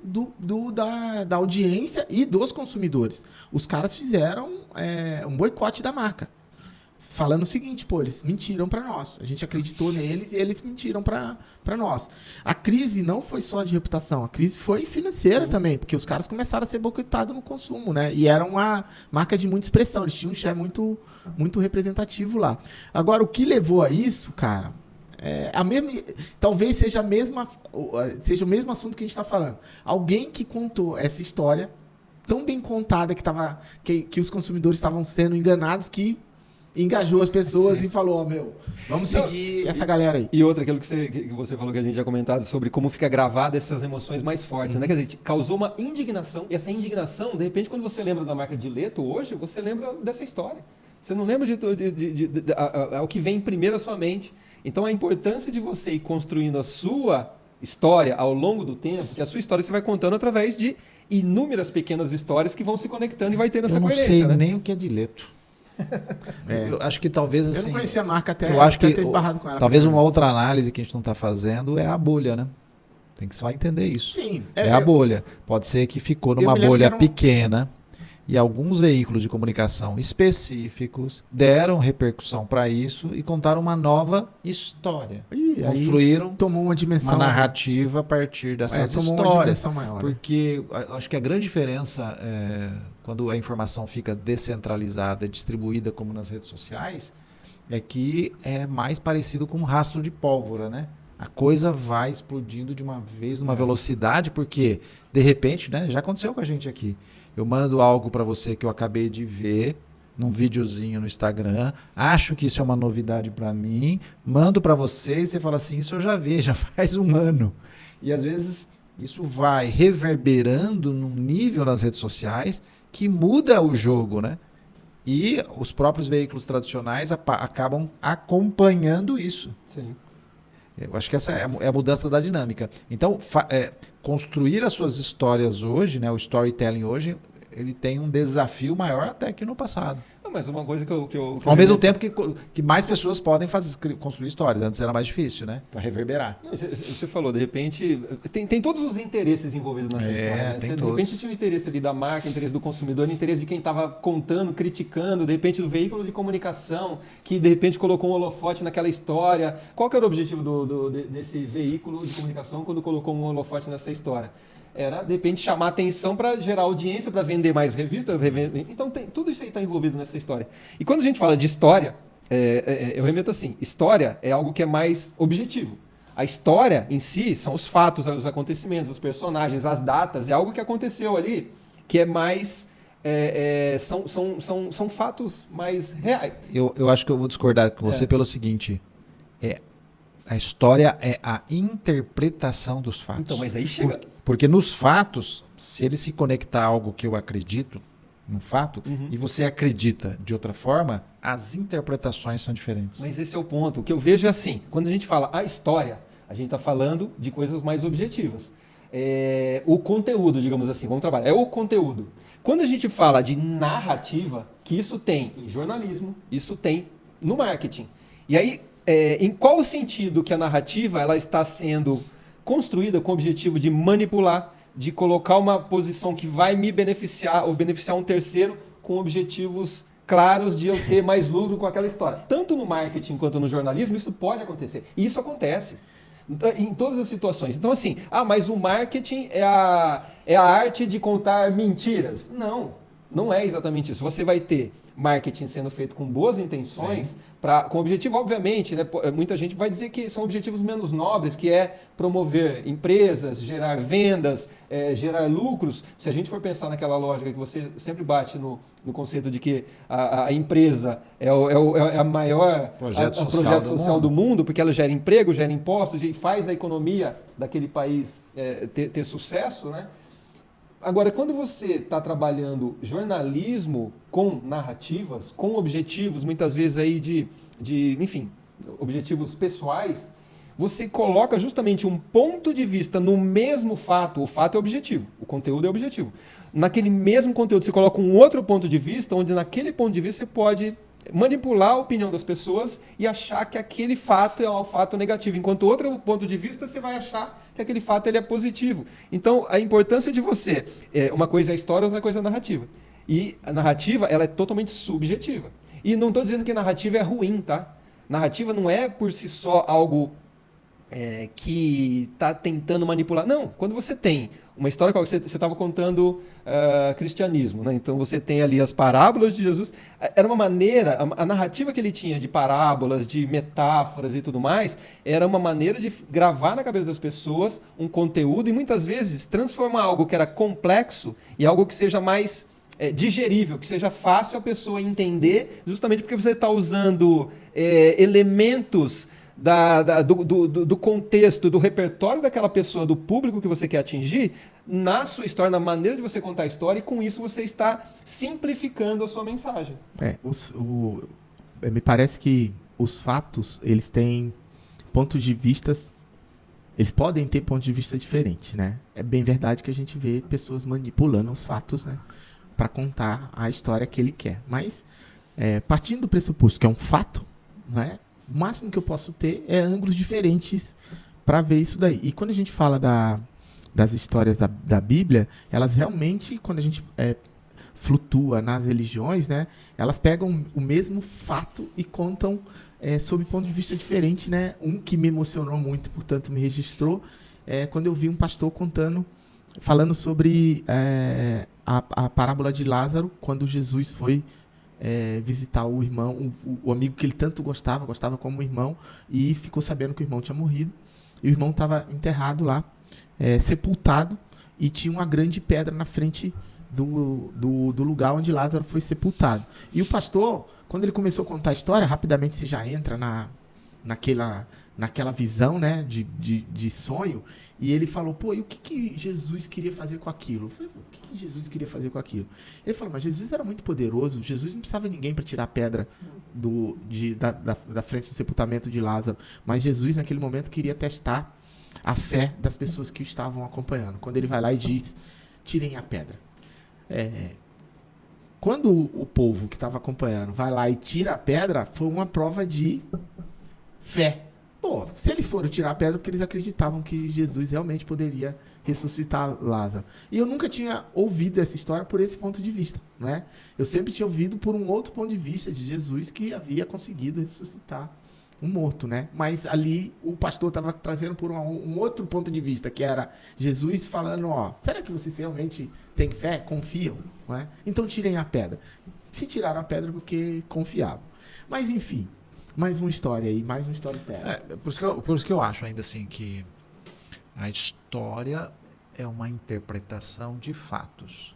da audiência e dos consumidores. Os caras fizeram um boicote da marca. Falando o seguinte, pô, eles mentiram para nós. A gente acreditou neles e eles mentiram para nós. A crise não foi só de reputação, a crise foi financeira também, porque os caras começaram a ser boicotados no consumo, né? E era uma marca de muita expressão, eles tinham um share muito representativo lá. Agora, o que levou a isso, cara, talvez seja o mesmo assunto que a gente está falando. Alguém que contou essa história tão bem contada que os consumidores estavam sendo enganados, que engajou as pessoas e falou, vamos seguir essa galera aí. E outra, aquilo que você falou, que a gente já comentado sobre como fica gravada essas emoções mais fortes, né? Quer dizer, causou uma indignação, e essa indignação, de repente, quando você lembra da marca Dileto hoje, você lembra dessa história. Você não lembra o que vem primeiro à sua mente. Então, a importância de você ir construindo a sua história ao longo do tempo, que a sua história você vai contando através de inúmeras pequenas histórias que vão se conectando e vai tendo essa coerência. Eu não sei né? nem o que é Dileto. Eu acho que talvez assim... Eu não conhecia a marca até eu acho que ter esbarrado com ela. talvez uma outra análise que a gente não está fazendo é a bolha, né? Tem que só entender isso. Sim. É a bolha. Pode ser que ficou numa me lembro bolha que era um- pequena e alguns veículos de comunicação específicos deram repercussão para isso e contaram uma nova história. Ih, aí Construíram tomou uma dimensão. uma narrativa a partir dessas tomou uma histórias. dimensão maior. Porque acho que a grande diferença quando a informação fica descentralizada, distribuída como nas redes sociais, é que é mais parecido com um rastro de pólvora, né? A coisa vai explodindo de uma vez, numa velocidade, porque, de repente, né, já aconteceu com a gente aqui. Eu mando algo para você que eu acabei de ver, num videozinho no Instagram, acho que isso é uma novidade para mim, mando para você e você fala assim, isso eu já vi, já faz um ano. E às vezes isso vai reverberando num nível nas redes sociais que muda o jogo, né? E os próprios veículos tradicionais acabam acompanhando isso. Sim. Eu acho que essa é a mudança da dinâmica. Então, construir as suas histórias hoje, né, o storytelling hoje, ele tem um desafio maior até que no passado. Não, mas uma coisa que eu Ao mesmo tempo que mais pessoas podem construir histórias. Antes era mais difícil, né? Para reverberar. Você falou, de repente, tem todos os interesses envolvidos nessa história. Né? Tem de todos. repente tinha o interesse ali da marca, o interesse do consumidor, o interesse de quem estava contando, criticando, de repente do veículo de comunicação, que de repente colocou um holofote naquela história. Qual que era o objetivo desse veículo de comunicação quando colocou um holofote nessa história? Era, de repente, chamar atenção para gerar audiência, para vender mais revistas. Então, tudo isso aí está envolvido nessa história. E quando a gente fala de história, eu remeto assim, história é algo que é mais objetivo. A história em si são os fatos, os acontecimentos, os personagens, as datas, é algo que aconteceu ali que é mais... são fatos mais reais. Eu acho que eu vou discordar com você pelo seguinte, a história é a interpretação dos fatos. Então, mas aí chega... Porque nos fatos, se ele se conectar a algo que eu acredito, num fato, e você acredita de outra forma, as interpretações são diferentes. Mas esse é o ponto. O que eu vejo é assim, quando a gente fala a história, a gente está falando de coisas mais objetivas. O conteúdo, digamos assim, vamos trabalhar, é o conteúdo. Quando a gente fala de narrativa, que isso tem em jornalismo, isso tem no marketing. E aí, em qual sentido que a narrativa ela está sendo construída com o objetivo de manipular, de colocar uma posição que vai me beneficiar ou beneficiar um terceiro com objetivos claros de eu ter mais lucro com aquela história. Tanto no marketing quanto no jornalismo, isso pode acontecer. E isso acontece em todas as situações. Então, assim, mas o marketing é a arte de contar mentiras. Não é exatamente isso. Você vai ter marketing sendo feito com boas intenções, com objetivo, obviamente, né, muita gente vai dizer que são objetivos menos nobres, que é promover empresas, gerar vendas, gerar lucros. Se a gente for pensar naquela lógica que você sempre bate no conceito de que a empresa é a maior projeto social do mundo, porque ela gera emprego, gera impostos e faz a economia daquele país ter sucesso, né? Agora, quando você está trabalhando jornalismo com narrativas, com objetivos, muitas vezes aí enfim, objetivos pessoais, você coloca justamente um ponto de vista no mesmo fato. O fato é objetivo, o conteúdo é objetivo. Naquele mesmo conteúdo, você coloca um outro ponto de vista, onde naquele ponto de vista você pode manipular a opinião das pessoas e achar que aquele fato é um fato negativo, enquanto outro ponto de vista você vai achar que aquele fato ele é positivo. Então, a importância de você, uma coisa é a história, outra coisa é a narrativa. E a narrativa, ela é totalmente subjetiva. E não estou dizendo que narrativa é ruim, tá? Narrativa não é por si só algo que está tentando manipular. Não, quando você tem uma história que você estava contando cristianismo, né? Então você tem ali as parábolas de Jesus. Era uma maneira, a narrativa que ele tinha de parábolas, de metáforas e tudo mais, era uma maneira de gravar na cabeça das pessoas um conteúdo e muitas vezes transformar algo que era complexo em algo que seja mais digerível, que seja fácil a pessoa entender, justamente porque você está usando elementos do contexto, do repertório daquela pessoa, do público que você quer atingir, na sua história, na maneira de você contar a história, e com isso você está simplificando a sua mensagem. Me parece que os fatos, eles têm pontos de vista, eles podem ter pontos de vista diferentes, né? É bem verdade que a gente vê pessoas manipulando os fatos, né, para contar a história que ele quer. Mas, partindo do pressuposto que é um fato, né, o máximo que eu posso ter é ângulos diferentes para ver isso daí. E quando a gente fala das histórias da Bíblia, elas realmente, quando a gente flutua nas religiões, né, elas pegam o mesmo fato e contam sob ponto de vista diferente, né? Um que me emocionou muito, portanto me registrou, quando eu vi um pastor falando sobre a parábola de Lázaro, quando Jesus foi visitar o irmão, o amigo que ele tanto gostava como irmão, e ficou sabendo que o irmão tinha morrido, e o irmão estava enterrado lá, sepultado, e tinha uma grande pedra na frente do lugar onde Lázaro foi sepultado. E o pastor, quando ele começou a contar a história, rapidamente você já entra naquela visão, né, de sonho, e ele falou, pô, e o que Jesus queria fazer com aquilo? Eu falei, o que Jesus queria fazer com aquilo? Ele falou, mas Jesus era muito poderoso, Jesus não precisava de ninguém para tirar a pedra da frente do sepultamento de Lázaro, mas Jesus naquele momento queria testar a fé das pessoas que o estavam acompanhando. Quando ele vai lá e diz, tirem a pedra. Quando o povo que estava acompanhando vai lá e tira a pedra, foi uma prova de fé. Pô, se eles foram tirar a pedra porque eles acreditavam que Jesus realmente poderia ressuscitar Lázaro. E eu nunca tinha ouvido essa história por esse ponto de vista, né? Eu sempre tinha ouvido por um outro ponto de vista de Jesus que havia conseguido ressuscitar um morto, né? Mas ali o pastor estava trazendo por um outro ponto de vista, que era Jesus falando, ó, será que vocês realmente têm fé? Confiam? Não é? Então tirem a pedra. Se tiraram a pedra porque confiavam. Mas enfim, mais uma história aí, mais um storytelling. Por isso que eu acho ainda assim que a história é uma interpretação de fatos.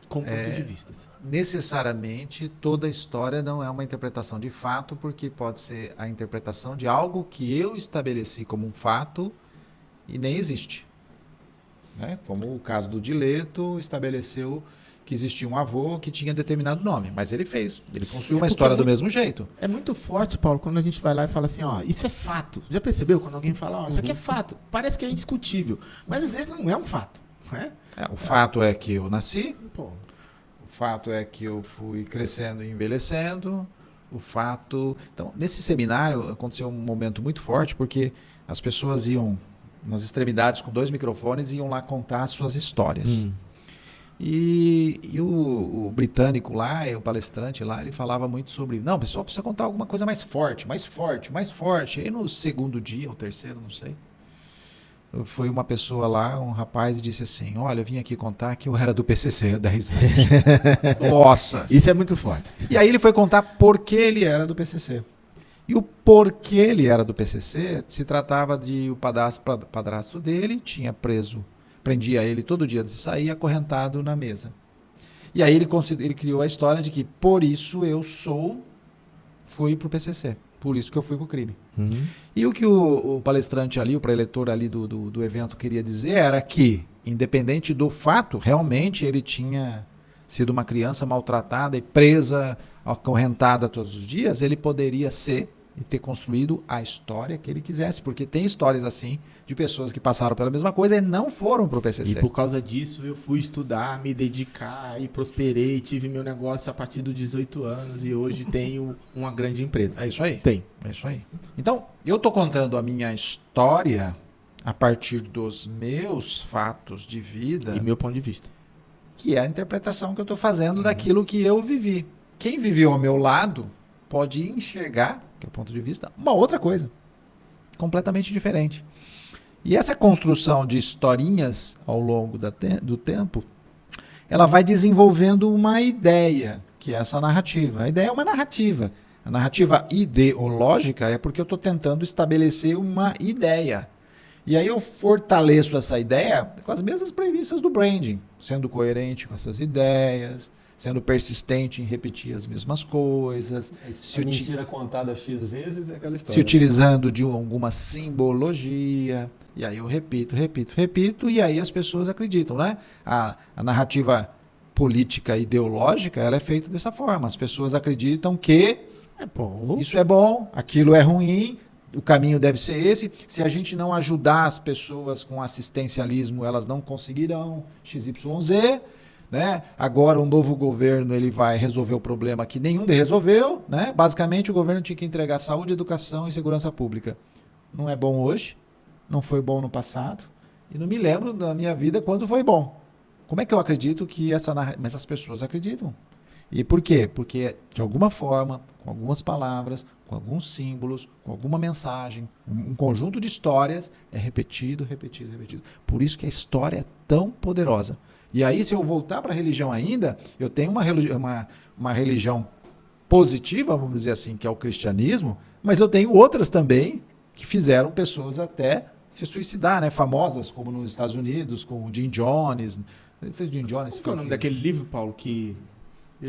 Com ponto de vista. Necessariamente, toda história não é uma interpretação de fato, porque pode ser a interpretação de algo que eu estabeleci como um fato e nem existe. Né? Como o caso do Dileto estabeleceu que existia um avô que tinha determinado nome, mas ele construiu uma história do mesmo jeito. É muito forte, Paulo, quando a gente vai lá e fala assim, ó, isso é fato. Já percebeu quando alguém fala, ó, isso aqui é fato? Parece que é indiscutível, mas às vezes não é um fato, né? O fato é que eu nasci, Pô. o fato é que eu fui crescendo e envelhecendo, o fato... Então, nesse seminário aconteceu um momento muito forte, porque as pessoas iam nas extremidades com 2 microfones e iam lá contar as suas histórias. E o britânico lá, o palestrante lá, ele falava muito sobre, não, o pessoal precisa contar alguma coisa mais forte, mais forte, mais forte. Aí no segundo dia, ou terceiro, não sei, foi uma pessoa lá, um rapaz, e disse assim, olha, eu vim aqui contar que eu era do PCC há 10 anos. Nossa! Isso é muito forte. E aí ele foi contar por que ele era do PCC. E o porquê ele era do PCC se tratava de o padrasto dele tinha prendia ele todo dia antes de sair, acorrentado na mesa. E aí ele criou a história de que por isso fui pro PCC, por isso que eu fui pro crime. E o que o palestrante ali, o preletor ali do evento queria dizer era que, independente do fato, realmente ele tinha sido uma criança maltratada e presa, acorrentada todos os dias, ele poderia ser e ter construído a história que ele quisesse, porque tem histórias assim de pessoas que passaram pela mesma coisa e não foram para o PCC. E por causa disso eu fui estudar, me dedicar e prosperei, tive meu negócio a partir dos 18 anos e hoje tenho uma grande empresa. É isso aí. Tem. É isso aí. Então, eu estou contando a minha história a partir dos meus fatos de vida. E meu ponto de vista. Que é a interpretação que eu estou fazendo daquilo que eu vivi. Quem viveu ao meu lado pode enxergar, que é o ponto de vista, uma outra coisa, completamente diferente. E essa construção de historinhas ao longo do tempo, ela vai desenvolvendo uma ideia, que é essa narrativa. A ideia é uma narrativa. A narrativa ideológica é porque eu estou tentando estabelecer uma ideia. E aí eu fortaleço essa ideia com as mesmas premissas do branding, sendo coerente com essas ideias, sendo persistente em repetir as mesmas coisas. Se a mentira contada X vezes é aquela história. Se utilizando de alguma simbologia. E aí eu repito, e aí as pessoas acreditam, né? A narrativa política ideológica, ela é feita dessa forma. As pessoas acreditam que isso é bom, aquilo é ruim, o caminho deve ser esse. Se a gente não ajudar as pessoas com assistencialismo, elas não conseguirão XYZ. Né? Agora um novo governo ele vai resolver o problema que nenhum resolveu, né? Basicamente o governo tinha que entregar saúde, educação e segurança pública. Não é bom hoje, não foi bom no passado e não me lembro da minha vida quando foi bom. Como é que eu acredito que mas as pessoas acreditam? E por quê? Porque de alguma forma, com algumas palavras, com alguns símbolos, com alguma mensagem, um conjunto de histórias é repetido. Por isso que a história é tão poderosa. E aí, se eu voltar para a religião ainda, eu tenho uma religião positiva, vamos dizer assim, que é o cristianismo, mas eu tenho outras também que fizeram pessoas até se suicidar, né? Famosas, como nos Estados Unidos, com o Jim Jones. Ele fez Jim Jones. Qual é o nome daquele livro, Paulo, que...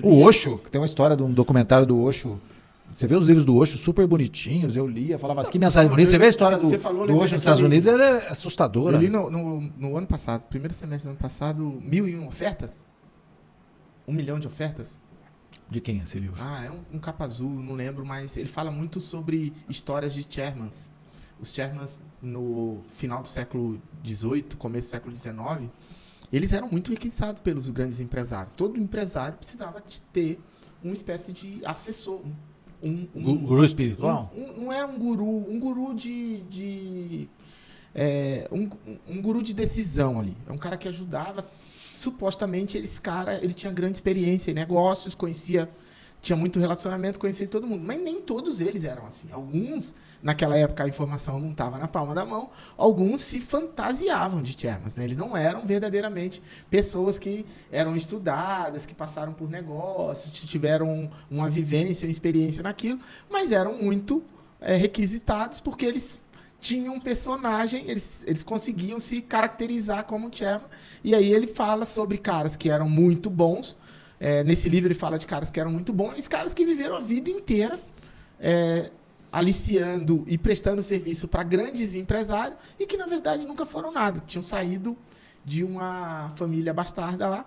O Osho, que tem uma história de um documentário do Osho, Você vê os livros do Osho super bonitinhos, eu lia, falava assim, que mensagem bonita. Você vê a história do Osho nos Estados Unidos, é assustadora. Eu li no ano passado, primeiro semestre do ano passado, 1.001 ofertas. 1 milhão de ofertas. De quem é esse livro? É um capa azul, não lembro, mas ele fala muito sobre histórias de chairmans. Os chairmans, no final do século XVIII, começo do século XIX, eles eram muito requisitados pelos grandes empresários. Todo empresário precisava de ter uma espécie de assessor. Um guru espiritual? Não era um guru um guru de decisão ali. É um cara que ajudava. Supostamente, ele tinha grande experiência em negócios, tinha muito relacionamento, conhecia todo mundo. Mas nem todos eles eram assim. Alguns, naquela época, a informação não estava na palma da mão. Alguns se fantasiavam de chairmans, né? Eles não eram verdadeiramente pessoas que eram estudadas, que passaram por negócios, que tiveram uma vivência, uma experiência naquilo, mas eram muito requisitados porque eles tinham um personagem, eles conseguiam se caracterizar como chairman. E aí ele fala sobre caras que eram muito bons. Nesse livro ele fala de caras que eram muito bons, e caras que viveram a vida inteira aliciando e prestando serviço para grandes empresários e que, na verdade, nunca foram nada. Tinham saído de uma família bastarda lá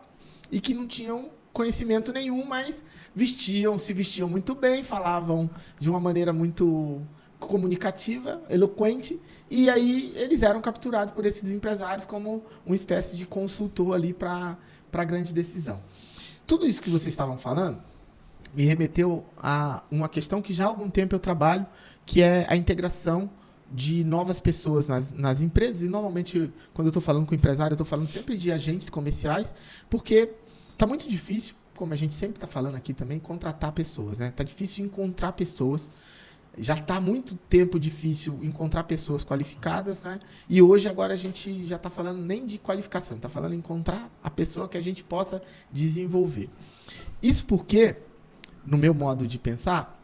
e que não tinham conhecimento nenhum, mas se vestiam muito bem, falavam de uma maneira muito comunicativa, eloquente, e aí eles eram capturados por esses empresários como uma espécie de consultor ali para a grande decisão. Tudo isso que vocês estavam falando me remeteu a uma questão que já há algum tempo eu trabalho, que é a integração de novas pessoas nas empresas. E normalmente, quando eu estou falando com empresário, eu estou falando sempre de agentes comerciais, porque está muito difícil, como a gente sempre está falando aqui também, contratar pessoas, né? Está difícil encontrar pessoas. Já está há muito tempo difícil encontrar pessoas qualificadas, né? E hoje, agora, a gente já está falando nem de qualificação, está falando em encontrar a pessoa que a gente possa desenvolver. Isso porque, no meu modo de pensar,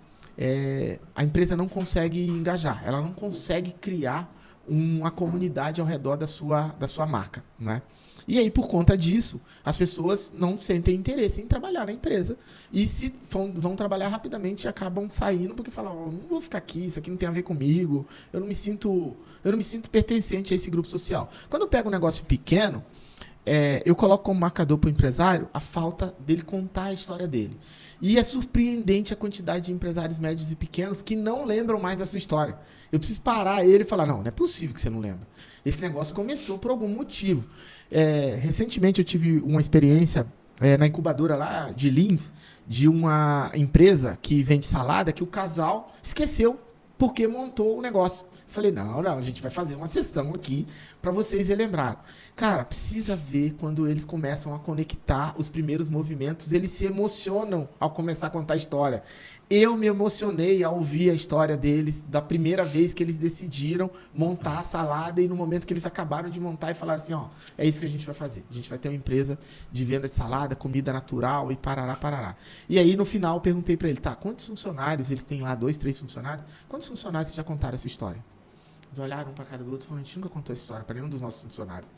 a empresa não consegue engajar, ela não consegue criar uma comunidade ao redor da sua marca, né? E aí, por conta disso, as pessoas não sentem interesse em trabalhar na empresa. E se vão trabalhar rapidamente, acabam saindo porque falam, não vou ficar aqui, isso aqui não tem a ver comigo, eu não me sinto pertencente a esse grupo social. Quando eu pego um negócio pequeno, eu coloco como marcador para o empresário a falta dele contar a história dele. E é surpreendente a quantidade de empresários médios e pequenos que não lembram mais da sua história. Eu preciso parar ele e falar, não é possível que você não lembra. Esse negócio começou por algum motivo. Recentemente eu tive uma experiência na incubadora lá de Lins, de uma empresa que vende salada, que o casal esqueceu porque montou o negócio. Falei, não, a gente vai fazer uma sessão aqui para vocês relembrarem. Cara, precisa ver quando eles começam a conectar os primeiros movimentos, eles se emocionam ao começar a contar a história. Eu me emocionei ao ouvir a história deles, da primeira vez que eles decidiram montar a salada e no momento que eles acabaram de montar e falaram assim, é isso que a gente vai fazer. A gente vai ter uma empresa de venda de salada, comida natural e parará. E aí, no final, eu perguntei para ele, quantos funcionários, eles têm lá 2, 3 funcionários, quantos funcionários já contaram essa história? Eles olharam um para a cara do outro e falaram, a gente nunca contou essa história para nenhum dos nossos funcionários.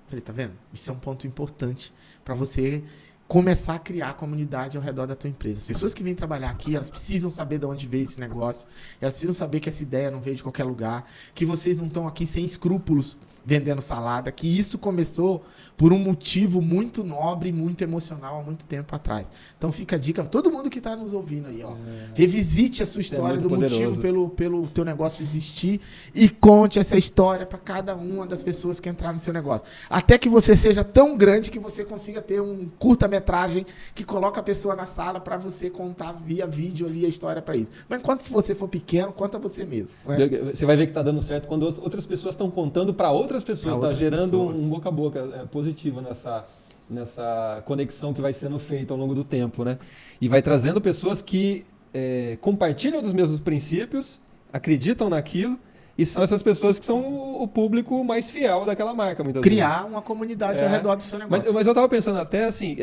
Falei, tá vendo? Isso é um ponto importante para você começar a criar a comunidade ao redor da tua empresa. As pessoas que vêm trabalhar aqui, elas precisam saber de onde veio esse negócio, elas precisam saber que essa ideia não veio de qualquer lugar, que vocês não estão aqui sem escrúpulos vendendo salada, que isso começou por um motivo muito nobre, muito emocional há muito tempo atrás. Então fica a dica, todo mundo que está nos ouvindo aí, revisite a sua história do motivo pelo teu negócio existir e conte essa história para cada uma das pessoas que entraram no seu negócio. Até que você seja tão grande que você consiga ter um curta-metragem que coloca a pessoa na sala para você contar via vídeo ali a história para isso. Mas enquanto você for pequeno, conta você mesmo. Né? Você vai ver que está dando certo quando outras pessoas estão contando para outras pessoas, está gerando um boca a boca positivo nessa conexão que vai sendo feita ao longo do tempo, né? E vai trazendo pessoas que compartilham dos mesmos princípios, acreditam naquilo, e são essas pessoas que são o público mais fiel daquela marca, muitas vezes. Criar uma comunidade ao redor do seu negócio. Mas eu estava pensando até assim,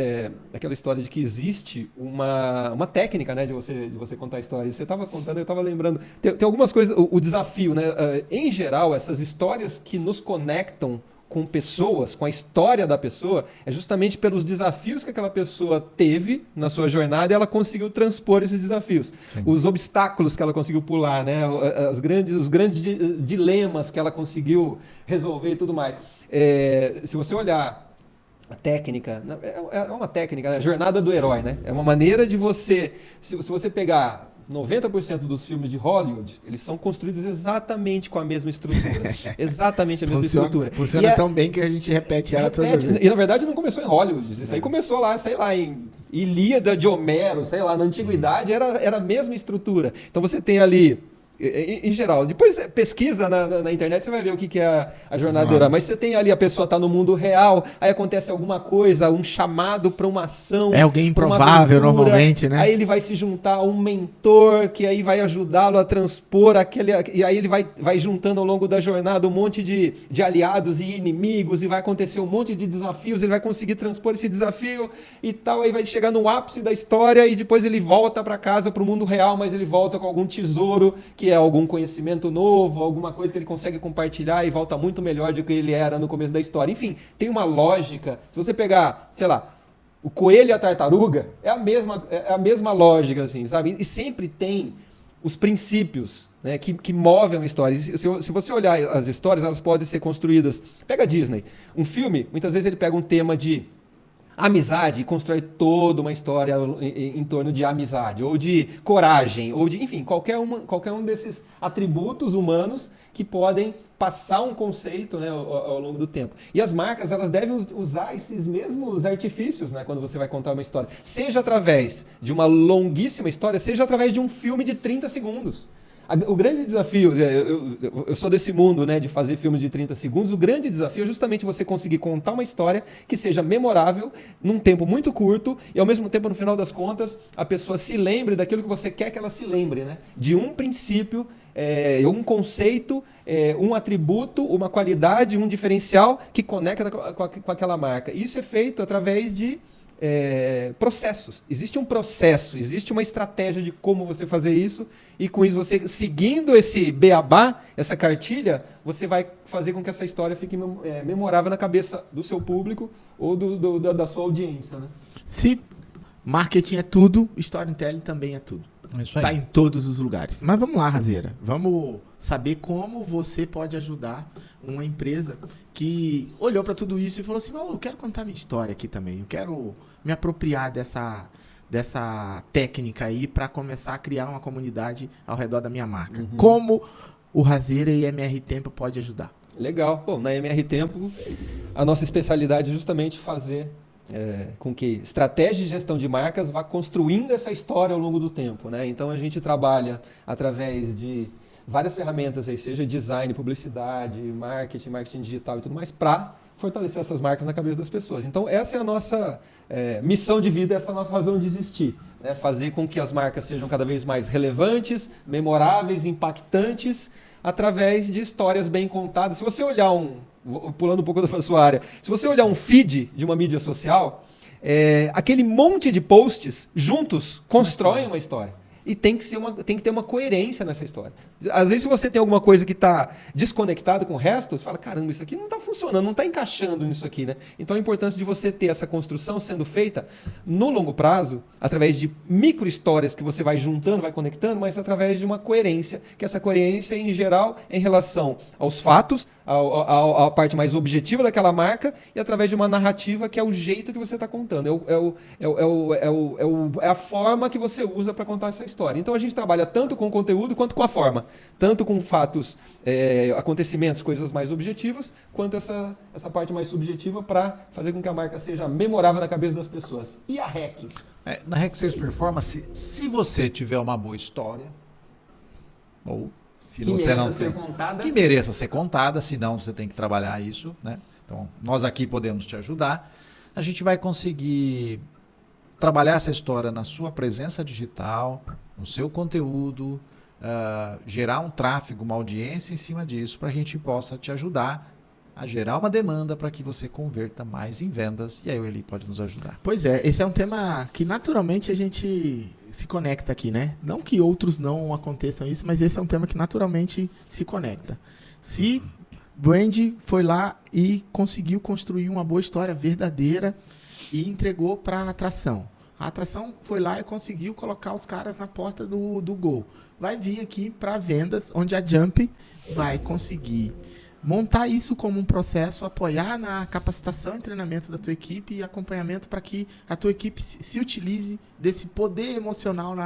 aquela história de que existe uma técnica, né, de você contar a história. Você estava contando, eu estava lembrando. Tem algumas coisas, o desafio, né? Em geral, essas histórias que nos conectam com pessoas, com a história da pessoa, é justamente pelos desafios que aquela pessoa teve na sua jornada e ela conseguiu transpor esses desafios. Sim. Os obstáculos que ela conseguiu pular, né? Os grandes dilemas que ela conseguiu resolver e tudo mais. Se você olhar a técnica, é uma técnica, a jornada do herói, né? É uma maneira de você, se você pegar 90% dos filmes de Hollywood, eles são construídos exatamente com a mesma estrutura. Exatamente a mesma estrutura. Funciona tão bem que a gente repete ela toda vez. E na verdade não começou em Hollywood. Isso aí começou lá, sei lá, em Ilíada de Homero, sei lá, na Antiguidade, era a mesma estrutura. Então você tem ali, em geral, depois pesquisa na internet, você vai ver o que é a jornada do herói. Mas você tem ali, a pessoa está no mundo real, aí acontece alguma coisa, um chamado para uma ação. É alguém improvável normalmente, né? Aí ele vai se juntar a um mentor, que aí vai ajudá-lo a transpor aquele. E aí ele vai juntando ao longo da jornada um monte de aliados e inimigos, e vai acontecer um monte de desafios, ele vai conseguir transpor esse desafio e tal, aí vai chegar no ápice da história e depois ele volta para casa, para o mundo real, mas ele volta com algum tesouro que é algum conhecimento novo, alguma coisa que ele consegue compartilhar e volta muito melhor do que ele era no começo da história. Enfim, tem uma lógica. Se você pegar, sei lá, o coelho e a tartaruga, é a mesma lógica, assim, sabe? E sempre tem os princípios, né, que movem a história. Se você olhar as histórias, elas podem ser construídas. Pega a Disney. Um filme, muitas vezes ele pega um tema de amizade e constrói toda uma história em torno de amizade, ou de coragem, ou de, enfim, qualquer um desses atributos humanos que podem passar um conceito, né, ao longo do tempo. E as marcas, elas devem usar esses mesmos artifícios, né, quando você vai contar uma história. Seja através de uma longuíssima história, seja através de um filme de 30 segundos. O grande desafio, eu sou desse mundo, né, de fazer filmes de 30 segundos, o grande desafio é justamente você conseguir contar uma história que seja memorável, num tempo muito curto, e ao mesmo tempo, no final das contas, a pessoa se lembre daquilo que você quer que ela se lembre, né? De um princípio, um conceito, um atributo, uma qualidade, um diferencial que conecta com aquela marca. Isso é feito através de processos. Existe um processo, existe uma estratégia de como você fazer isso, e com isso você, seguindo esse beabá, essa cartilha, você vai fazer com que essa história fique memorável na cabeça do seu público ou da sua audiência, né? Se marketing é tudo, storytelling também é tudo. Isso aí. Tá em todos os lugares. Mas vamos lá, Razeira. Vamos saber como você pode ajudar uma empresa que olhou para tudo isso e falou assim: eu quero contar minha história aqui também. Eu quero me apropriar dessa técnica aí para começar a criar uma comunidade ao redor da minha marca. Uhum. Como o Razeira e MR Tempo pode ajudar? Legal. Bom, na MR Tempo, a nossa especialidade é justamente fazer com que estratégia de gestão de marcas vá construindo essa história ao longo do tempo, né? Então a gente trabalha através de várias ferramentas aí, seja design, publicidade, marketing digital e tudo mais, para fortalecer essas marcas na cabeça das pessoas. Então essa é a nossa missão de vida, essa é a nossa razão de existir, né? Fazer com que as marcas sejam cada vez mais relevantes, memoráveis, impactantes, através de histórias bem contadas. Se você olhar pulando um pouco da sua área, se você olhar um feed de uma mídia social, aquele monte de posts juntos constroem uma história. E tem que ter uma coerência nessa história. Às vezes, se você tem alguma coisa que está desconectada com o resto, você fala: caramba, isso aqui não está funcionando, não está encaixando nisso aqui, né? Então, a importância de você ter essa construção sendo feita no longo prazo, através de micro histórias que você vai juntando, vai conectando, mas através de uma coerência, que essa coerência, em geral, é em relação aos fatos, à parte mais objetiva daquela marca, e através de uma narrativa que é o jeito que você está contando. É a forma que você usa para contar essa história. Então a gente trabalha tanto com o conteúdo quanto com a forma. Tanto com fatos, acontecimentos, coisas mais objetivas, quanto essa parte mais subjetiva para fazer com que a marca seja memorável na cabeça das pessoas. E a REC? Na REC Sales Performance, se você tiver uma boa história, ou se que você não ser tem, contada, que mereça ser contada, senão você tem que trabalhar isso, né? Então, nós aqui podemos te ajudar. A gente vai conseguir trabalhar essa história na sua presença digital, no seu conteúdo, gerar um tráfego, uma audiência em cima disso, para a gente possa te ajudar a gerar uma demanda para que você converta mais em vendas, e aí o Eli pode nos ajudar. Pois é, esse é um tema que naturalmente a gente se conecta aqui, né? Não que outros não aconteçam isso, mas esse é um tema que naturalmente se conecta. Se Brand foi lá e conseguiu construir uma boa história verdadeira e entregou para a atração. A atração foi lá e conseguiu colocar os caras na porta do gol. Vai vir aqui para vendas, onde a Jump vai conseguir montar isso como um processo, apoiar na capacitação e treinamento da tua equipe e acompanhamento para que a tua equipe se utilize desse poder emocional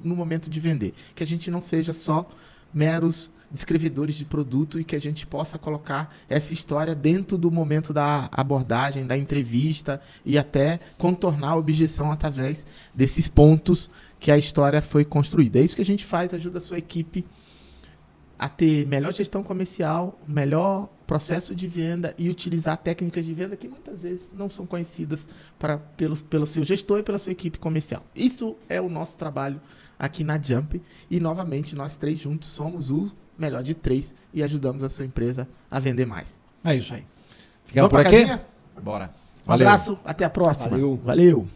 no momento de vender. Que a gente não seja só meros descrevedores de produto e que a gente possa colocar essa história dentro do momento da abordagem, da entrevista e até contornar a objeção através desses pontos que a história foi construída. É isso que a gente faz, ajuda a sua equipe a ter melhor gestão comercial, melhor processo de venda e utilizar técnicas de venda que muitas vezes não são conhecidas pelo seu gestor e pela sua equipe comercial. Isso é o nosso trabalho aqui na Jump e, novamente, nós três juntos somos o melhor de três e ajudamos a sua empresa a vender mais. É isso aí. Ficamos Vamos por aqui? casinha? Bora. Um abraço, até a próxima. Valeu. Valeu.